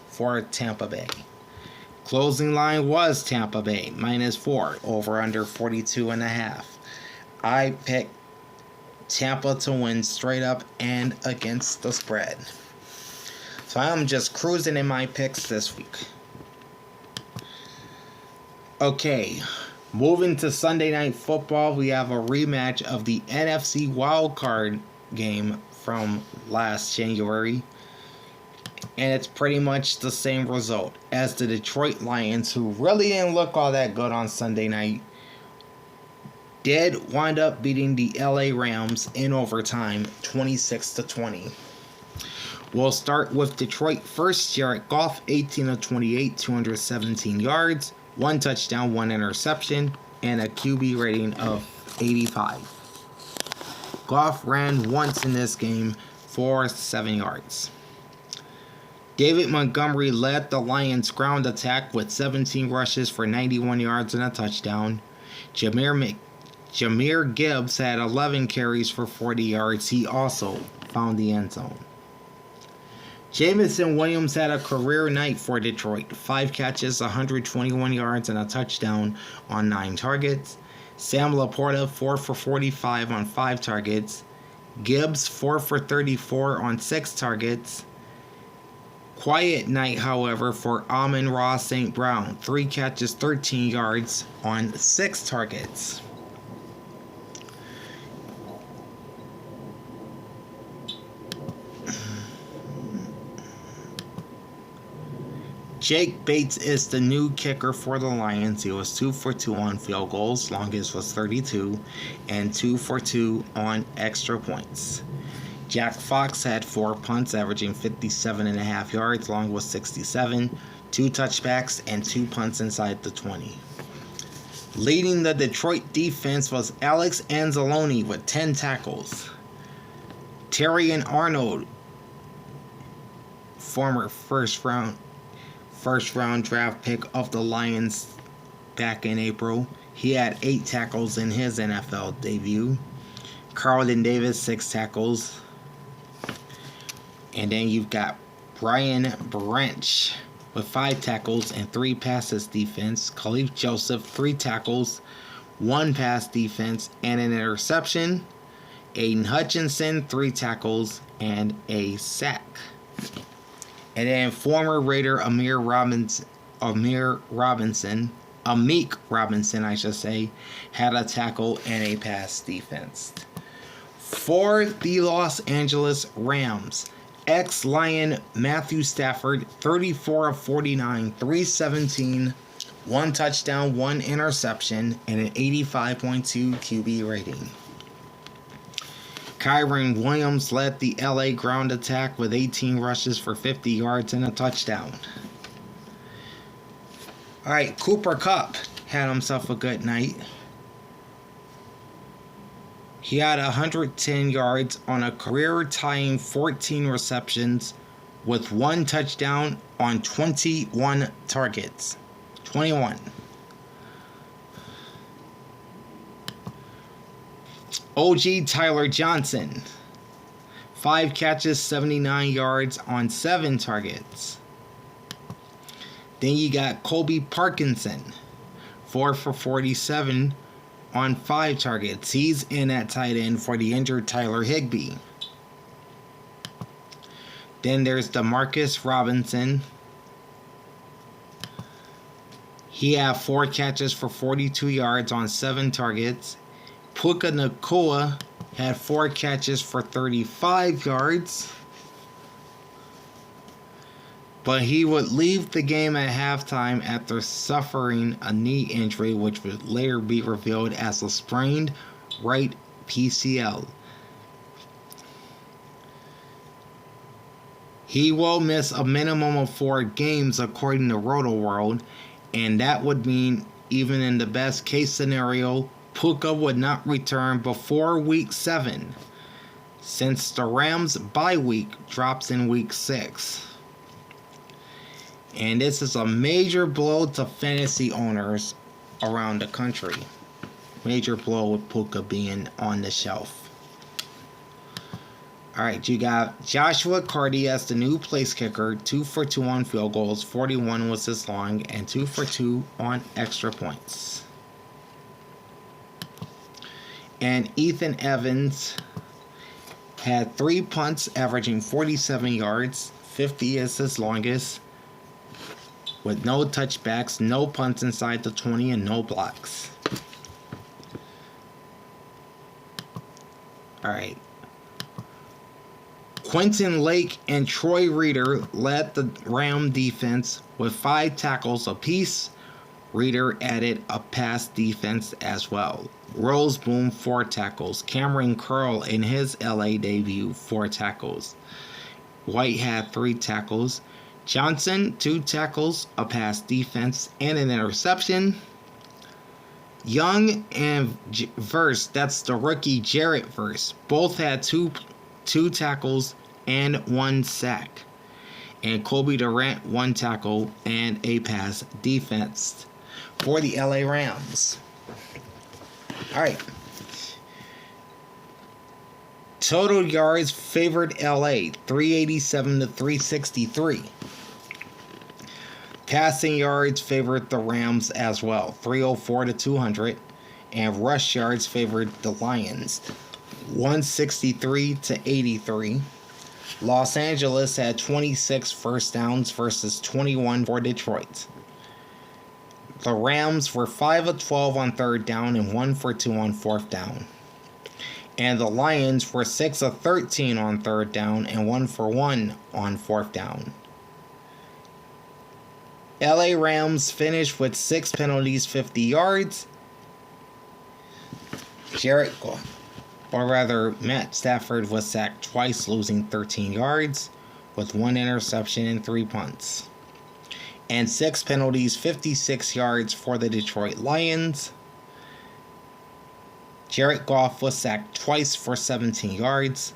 for Tampa Bay. Closing line was Tampa Bay, -4, over under 42.5. I picked Tampa to win straight up and against the spread. So I'm just cruising in my picks this week. Okay, moving to Sunday Night Football, we have a rematch of the NFC wildcard game from last January. And it's pretty much the same result as the Detroit Lions, who really didn't look all that good on Sunday night, did wind up beating the LA Rams in overtime, 26-20. We'll start with Detroit first. Jared Goff, 18 of 28, 217 yards, 1 touchdown, 1 interception, and a QB rating of 85. Goff ran once in this game for 7 yards. David Montgomery led the Lions' ground attack with 17 rushes for 91 yards and a touchdown. Jahmyr Gibbs had 11 carries for 40 yards. He also found the end zone. Jamison Williams had a career night for Detroit. 5 catches, 121 yards, and a touchdown on 9 targets. Sam Laporta, 4 for 45 on 5 targets. Gibbs, 4 for 34 on 6 targets. Quiet night, however, for Amon-Ra St. Brown. 3 catches, 13 yards on 6 targets. Jake Bates is the new kicker for the Lions. He was 2 for 2 on field goals. Longest was 32. And 2 for 2 on extra points. Jack Fox had 4 punts, averaging 57.5 yards. Long was 67. 2 touchbacks and 2 punts inside the 20. Leading the Detroit defense was Alex Anzalone with 10 tackles. Terrion Arnold, former first round draft pick of the Lions back in April. He had 8 tackles in his NFL debut. Carlton Davis, 6 tackles. And then you've got Brian Branch with 5 tackles and 3 passes defense. Khalif Joseph, 3 tackles, 1 pass defense, and an interception. Aiden Hutchinson, 3 tackles, and a sack. And then former Raider Amik Robinson, had a tackle and a pass defense. For the Los Angeles Rams, ex-Lion Matthew Stafford, 34 of 49, 317, 1 touchdown, 1 interception, and an 85.2 QB rating. Kyren Williams led the LA ground attack with 18 rushes for 50 yards and a touchdown. Alright, Cooper Kupp had himself a good night. He had 110 yards on a career-tying 14 receptions with 1 touchdown on 21 targets. 21. OG Tyler Johnson, 5 catches, 79 yards on 7 targets. Then you got Colby Parkinson, 4 for 47 on 5 targets. He's in at tight end for the injured Tyler Higbee. Then there's DeMarcus Robinson. He had 4 catches for 42 yards on 7 targets. Puka Nacua had 4 catches for 35 yards. But he would leave the game at halftime after suffering a knee injury, which would later be revealed as a sprained right PCL. He will miss a minimum of 4 games according to RotoWorld, and that would mean even in the best case scenario, Puka would not return before week 7, since the Rams' bye week drops in week 6. And this is a major blow to fantasy owners around the country. Major blow with Puka being on the shelf. Alright, you got Joshua Carty as the new place kicker. 2 for 2 on field goals. 41 was his long. And 2 for 2 on extra points. And Ethan Evans had 3 punts averaging 47 yards. 50 is his longest, with no touchbacks, no punts inside the 20, and no blocks. Alright. Quentin Lake and Troy Reeder led the Ram defense with 5 tackles apiece. Reeder added a pass defense as well. Roseboom 4 tackles. Cameron Curl in his LA debut 4 tackles. White had 3 tackles. Johnson 2 tackles, a pass defense, and an interception. Young and Verse, that's the rookie Jarrett Verse, both had two tackles and 1 sack. And Kobe Durant 1 tackle and a pass defense for the LA Rams. Alright. Total yards favored LA, 387 to 363. Passing yards favored the Rams as well, 304 to 200. And rush yards favored the Lions, 163 to 83. Los Angeles had 26 first downs versus 21 for Detroit. The Rams were 5 of 12 on 3rd down and 1 for 2 on 4th down. And the Lions were 6 of 13 on 3rd down and 1 for 1 on 4th down. LA Rams finished with 6 penalties, 50 yards. Matt Stafford was sacked twice, losing 13 yards, with 1 interception and 3 punts. And 6 penalties, 56 yards for the Detroit Lions. Jared Goff was sacked twice for 17 yards,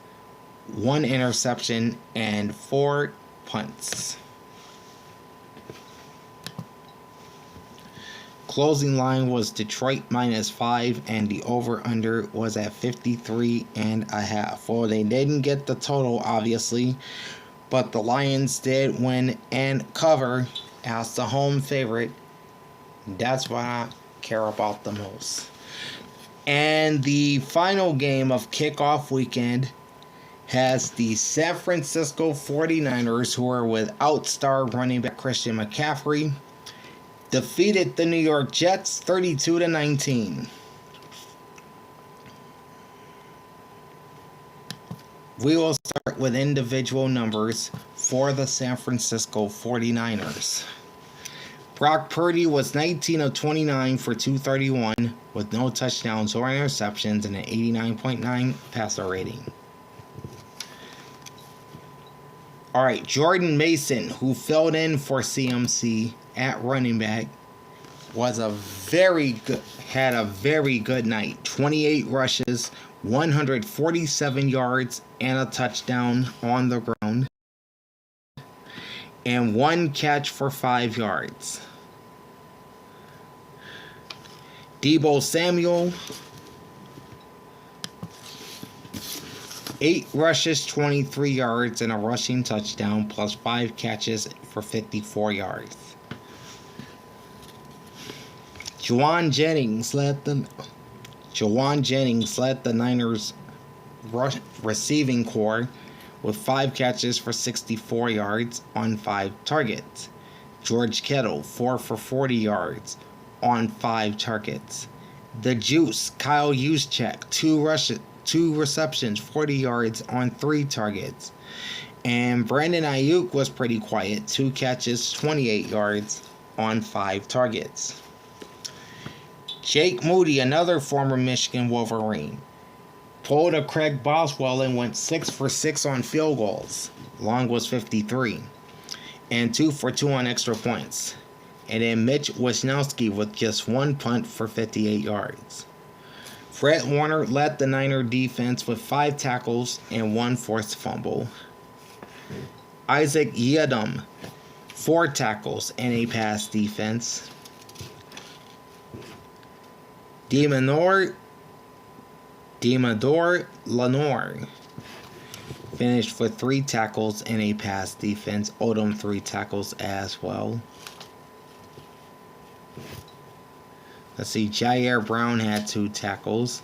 1 interception, and 4 punts. Closing line was Detroit -5, and the over-under was at 53.5. Well, they didn't get the total, obviously, but the Lions did win and cover as the home favorite. That's what I care about the most. And the final game of Kickoff Weekend has the San Francisco 49ers, who are without star running back Christian McCaffrey, defeated the New York Jets 32 to 19. We will start with individual numbers for the San Francisco 49ers. Brock Purdy was 19 of 29 for 231 with no touchdowns or interceptions and an 89.9 passer rating. Alright, Jordan Mason, who filled in for CMC at running back, had a very good night. 28 rushes, 147 yards, and a touchdown on the ground, and 1 catch for 5 yards. Deebo Samuel, 8 rushes, 23 yards, and a rushing touchdown, plus 5 catches for 54 yards. Juwan Jennings led the Niners receiving corps with 5 catches for 64 yards on 5 targets. George Kittle, 4 for 40 yards on 5 targets. The Juice, Kyle Juszczyk, 2 receptions, 40 yards on 3 targets. And Brandon Ayuk was pretty quiet, 2 catches, 28 yards on 5 targets. Jake Moody, another former Michigan Wolverine, pulled a Craig Boswell and went 6 for 6 on field goals. Long was 53. And 2 for 2 on extra points. And then Mitch Wisnowski with just 1 punt for 58 yards. Fred Warner led the Niner defense with 5 tackles and 1 forced fumble. Isaac Yiadom, 4 tackles and a pass defense. Demador Lenore finished with 3 tackles and a pass defense. Odom 3 tackles as well. Let's see, Jair Brown had 2 tackles.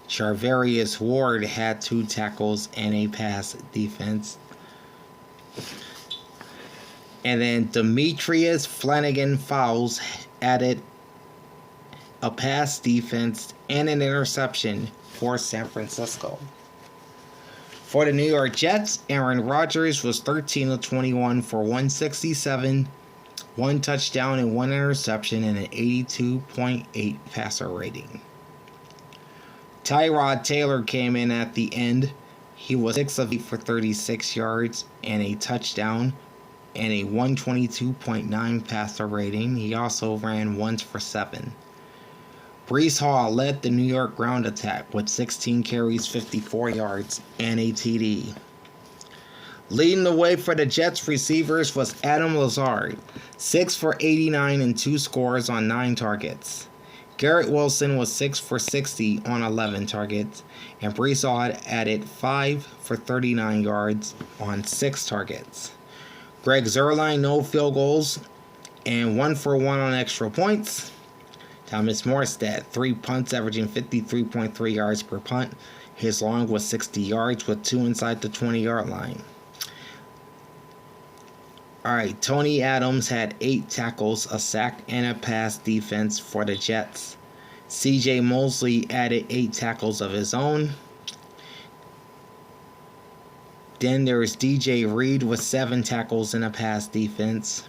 Charvarius Ward had 2 tackles and a pass defense. And then Demetrius Flanagan Fowles added a pass defense and an interception for San Francisco. For the New York Jets, Aaron Rodgers was 13 of 21 for 167, 1 touchdown and 1 interception, and an 82.8 passer rating. Tyrod Taylor came in at the end. He was 6 of 8 for 36 yards and a touchdown and a 122.9 passer rating. He also ran 1 for 7. Breece Hall led the New York ground attack with 16 carries, 54 yards, and a TD. Leading the way for the Jets receivers was Adam Lazard, 6 for 89 and 2 scores on 9 targets. Garrett Wilson was 6 for 60 on 11 targets, and Breece Hall added 5 for 39 yards on 6 targets. Greg Zuerlein, no field goals, and 1 for 1 on extra points. Thomas Morstead, 3 punts, averaging 53.3 yards per punt. His long was 60 yards with 2 inside the 20-yard line. Alright, Tony Adams had 8 tackles, a sack, and a pass defense for the Jets. CJ Mosley added 8 tackles of his own. Then there's DJ Reed with 7 tackles and a pass defense.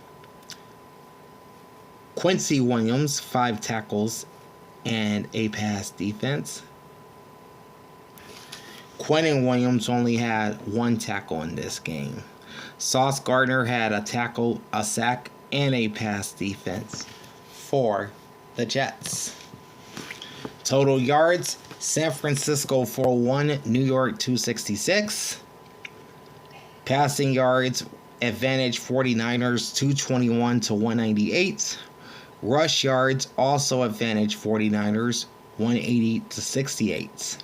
Quincy Williams, 5 tackles and a pass defense. Quentin Williams only had 1 tackle in this game. Sauce Gardner had a tackle, a sack, and a pass defense for the Jets. Total yards, San Francisco 401, New York 266. Passing yards, advantage 49ers 221 to 198. Rush yards, also advantage 49ers 180 to 68.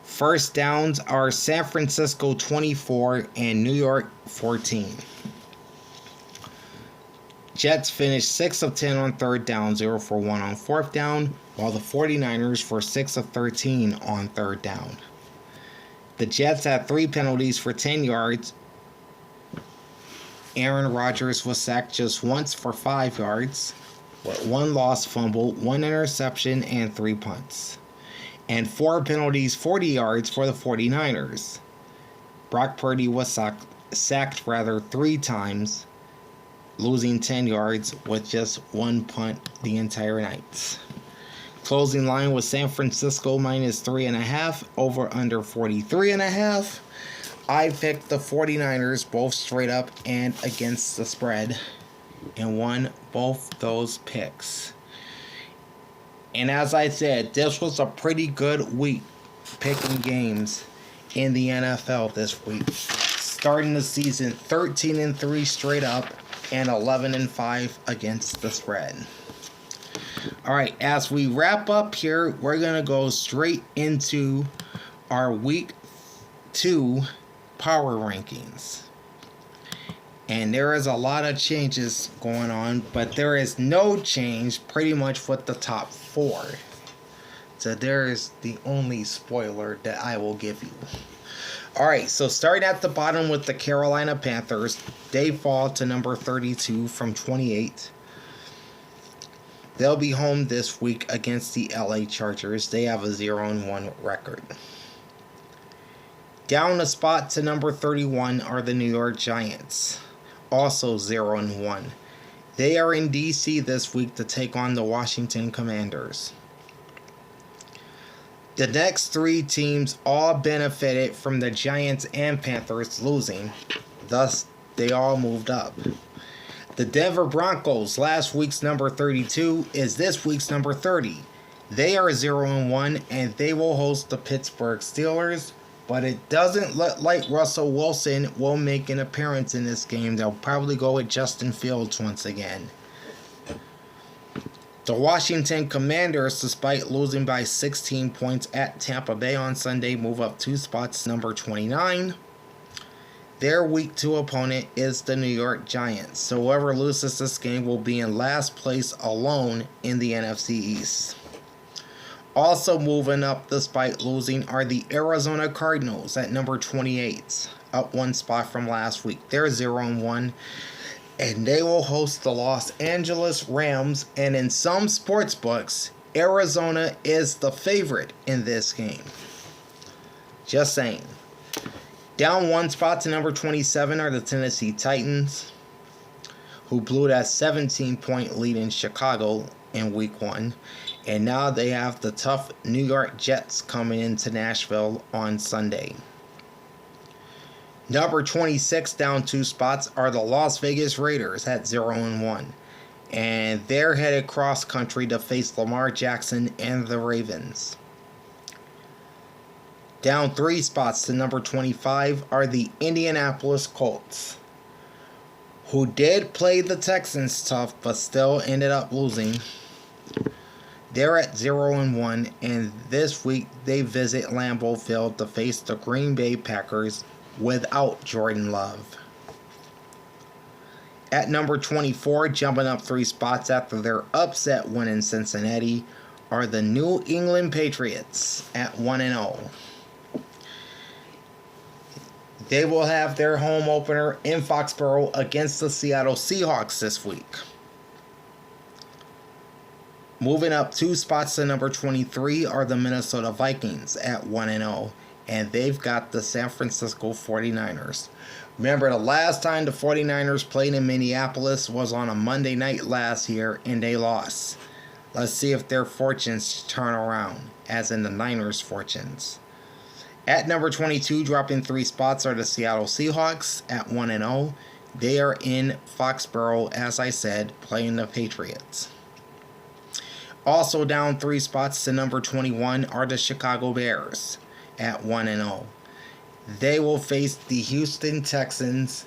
First downs are San Francisco 24 and New York 14. Jets finished 6 of 10 on 3rd down, 0 for 1 on 4th down, while the 49ers were 6 of 13 on 3rd down. The Jets had 3 penalties for 10 yards. Aaron Rodgers was sacked just once for 5 yards, with 1 lost fumble, 1 interception, and 3 punts. And 4 penalties, 40 yards for the 49ers. Brock Purdy was sacked 3 times, losing 10 yards with just 1 punt the entire night. Closing line was San Francisco minus 3.5, over under 43.5. I picked the 49ers both straight up and against the spread and won both those picks. And as I said, this was a pretty good week picking games in the NFL this week. Starting the season 13-3 straight up and 11-5 against the spread. Alright, as we wrap up here, we're going to go straight into our week 2 power rankings. And there is a lot of changes going on, but there is no change pretty much with the top 4. So there is the only spoiler that I will give you. Alright, so starting at the bottom with the Carolina Panthers, they fall to number 32 from 28. They'll be home this week against the LA Chargers. They have a 0-1 record. Down a spot to number 31 are the New York Giants, also 0-1. They are in DC this week to take on the Washington Commanders. The next three teams all benefited from the Giants and Panthers losing, thus they all moved up. The Denver Broncos, last week's number 32, is this week's number 30. They are 0-1 and they will host the Pittsburgh Steelers, but it doesn't look like Russell Wilson will make an appearance in this game. They'll probably go with Justin Fields once again. The Washington Commanders, despite losing by 16 points at Tampa Bay on Sunday, move up 2 spots to number 29. Their Week 2 opponent is the New York Giants, so whoever loses this game will be in last place alone in the NFC East. Also moving up despite losing are the Arizona Cardinals at number 28, up 1 spot from last week. They're 0-1. And they will host the Los Angeles Rams, and in some sports books, Arizona is the favorite in this game. Just saying. Down 1 spot to number 27 are the Tennessee Titans, who blew that 17-point lead in Chicago in Week 1. And now they have the tough New York Jets coming into Nashville on Sunday. Number 26, down 2 spots, are the Las Vegas Raiders at 0-1. And they're headed cross country to face Lamar Jackson and the Ravens. Down 3 spots to number 25 are the Indianapolis Colts, who did play the Texans tough but still ended up losing. They're at 0-1, and this week they visit Lambeau Field to face the Green Bay Packers without Jordan Love. At number 24, jumping up 3 spots after their upset win in Cincinnati, are the New England Patriots at 1-0. They will have their home opener in Foxborough against the Seattle Seahawks this week. Moving up 2 spots to number 23 are the Minnesota Vikings at 1-0. And they've got the San Francisco 49ers. Remember, the last time the 49ers played in Minneapolis was on a Monday night last year, and they lost. Let's see if their fortunes turn around, as in the Niners' fortunes. At number 22, dropping 3 spots, are the Seattle Seahawks at 1-0. They are in Foxborough, as I said, playing the Patriots. Also down 3 spots to number 21 are the Chicago Bears at 1-0. They will face the Houston Texans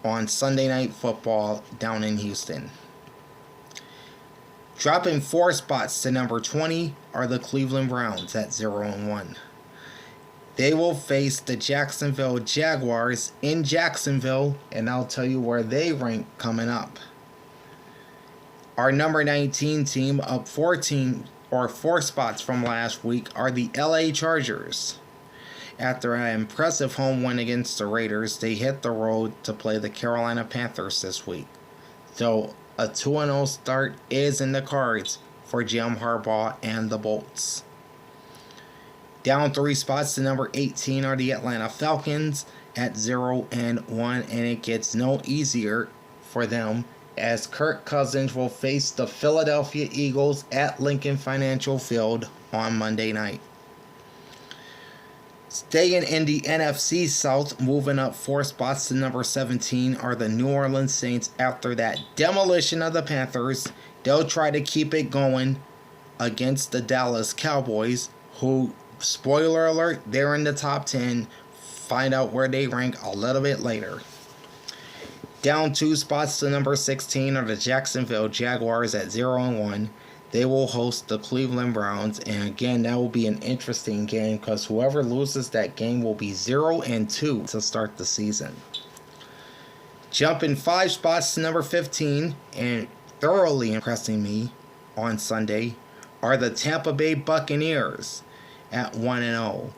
on Sunday Night Football down in Houston. Dropping 4 spots to number 20 are the Cleveland Browns at 0-1. They will face the Jacksonville Jaguars in Jacksonville, and I'll tell you where they rank coming up. Our number 19 team, up 4 spots from last week, are the LA Chargers. After an impressive home win against the Raiders, they hit the road to play the Carolina Panthers this week. So a 2-0 start is in the cards for Jim Harbaugh and the Bolts. Down 3 spots to number 18 are the Atlanta Falcons at 0-1, and it gets no easier for them as Kirk Cousins will face the Philadelphia Eagles at Lincoln Financial Field on Monday night. Staying in the NFC South, moving up 4 spots to number 17 are the New Orleans Saints. After that demolition of the Panthers, they'll try to keep it going against the Dallas Cowboys, who, spoiler alert, they're in the top 10. Find out where they rank a little bit later. Down 2 spots to number 16 are the Jacksonville Jaguars at 0-1. They will host the Cleveland Browns, and again, that will be an interesting game because whoever loses that game will be 0-2 to start the season. Jumping 5 spots to number 15 and thoroughly impressing me on Sunday are the Tampa Bay Buccaneers at 1-0.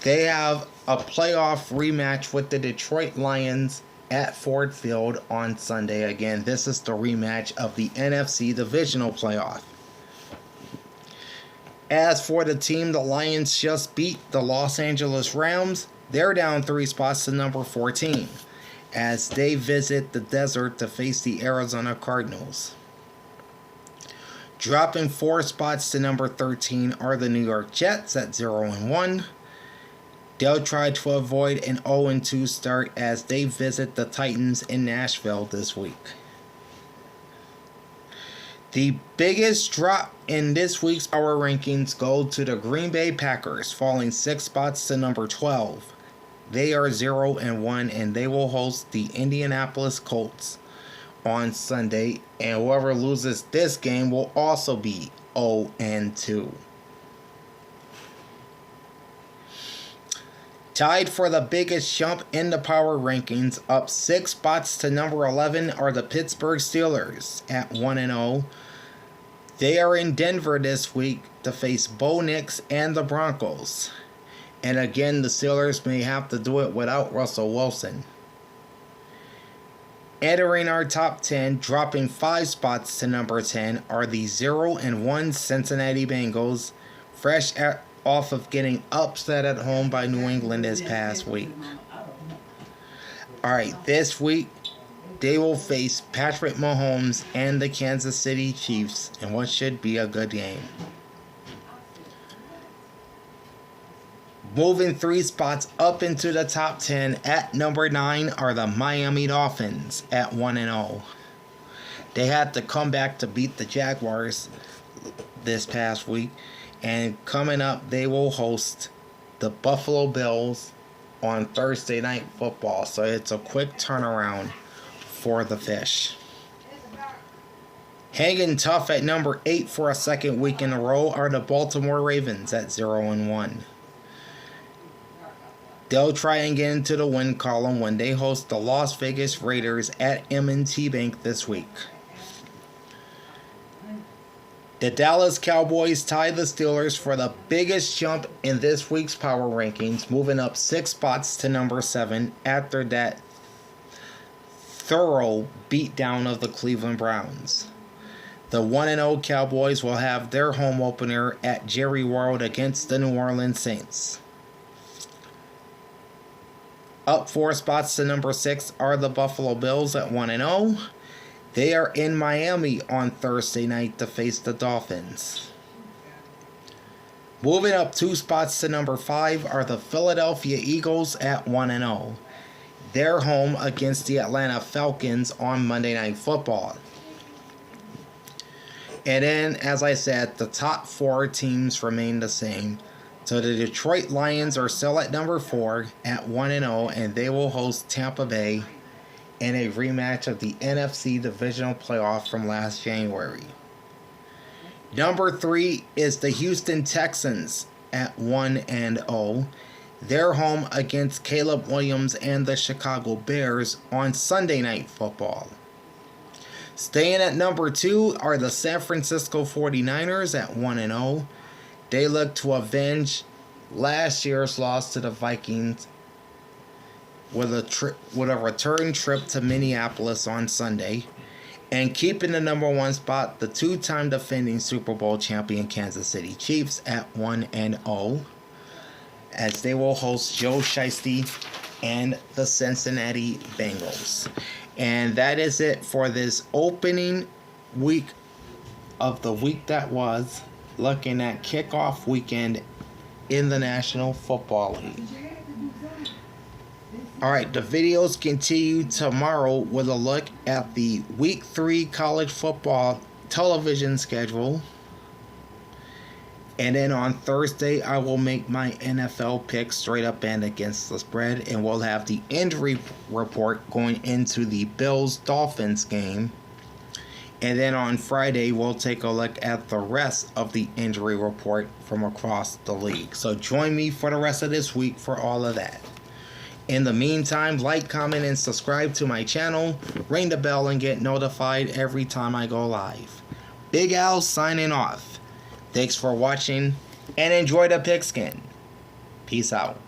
They have a playoff rematch with the Detroit Lions at Ford Field on Sunday. Again, this is the rematch of the NFC Divisional Playoff. As for the team the Lions just beat, the Los Angeles Rams, they're down 3 spots to number 14 as they visit the Thesr to face the Arizona Cardinals. Dropping 4 spots to number 13 are the New York Jets at 0-1. They'll try to avoid an 0-2 start as they visit the Titans in Nashville this week. The biggest drop in this week's power rankings go to the Green Bay Packers, falling 6 spots to number 12. They are 0-1 and they will host the Indianapolis Colts on Sunday, and whoever loses this game will also be 0-2. Tied for the biggest jump in the power rankings, up 6 spots to number 11 are the Pittsburgh Steelers at 1-0. They are in Denver this week to face Bo Nix and the Broncos. And again, the Steelers may have to do it without Russell Wilson. Entering our top 10, dropping 5 spots to number 10, are the 0-1 Cincinnati Bengals, off of getting upset at home by New England this past week. Alright, this week, they will face Patrick Mahomes and the Kansas City Chiefs in what should be a good game. Moving 3 spots up into the top 10 at number 9 are the Miami Dolphins at 1-0. They had to come back to beat the Jaguars this past week. And coming up, they will host the Buffalo Bills on Thursday Night Football. So it's a quick turnaround for the Fish. Hanging tough at number 8 for a second week in a row are the Baltimore Ravens at 0-1. They'll try and get into the win column when they host the Las Vegas Raiders at M&T Bank this week. The Dallas Cowboys tie the Steelers for the biggest jump in this week's power rankings, moving up 6 spots to number 7 after that thorough beatdown of the Cleveland Browns. The 1-0 Cowboys will have their home opener at Jerry World against the New Orleans Saints. Up 4 spots to number 6 are the Buffalo Bills at 1-0. They are in Miami on Thursday night to face the Dolphins. Moving up 2 spots to number 5 are the Philadelphia Eagles at 1-0. They're home against the Atlanta Falcons on Monday Night Football. And then, as I said, the top 4 teams remain the same. So the Detroit Lions are still at number 4 at 1-0, and they will host Tampa Bay in a rematch of the NFC Divisional Playoff from last January. Number 3 is the Houston Texans at 1-0. They're home against Caleb Williams and the Chicago Bears on Sunday Night Football. Staying at number 2 are the San Francisco 49ers at 1-0. They look to avenge last year's loss to the Vikings with a return trip to Minneapolis on Sunday, and keeping the number 1 spot, the 2-time defending Super Bowl champion Kansas City Chiefs at 1-0, as they will host Joe Shiesty and the Cincinnati Bengals. And that is it for this opening week of the week that was, looking at Kickoff Weekend in the National Football League. Alright, the videos continue tomorrow with a look at the Week 3 college football television schedule. And then on Thursday, I will make my NFL picks straight up and against the spread. And we'll have the injury report going into the Bills-Dolphins game. And then on Friday, we'll take a look at the rest of the injury report from across the league. So join me for the rest of this week for all of that. In the meantime, like, comment, and subscribe to my channel. Ring the bell and get notified every time I go live. Big Al signing off. Thanks for watching and enjoy the pigskin. Peace out.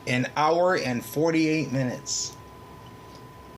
An hour and 48 minutes.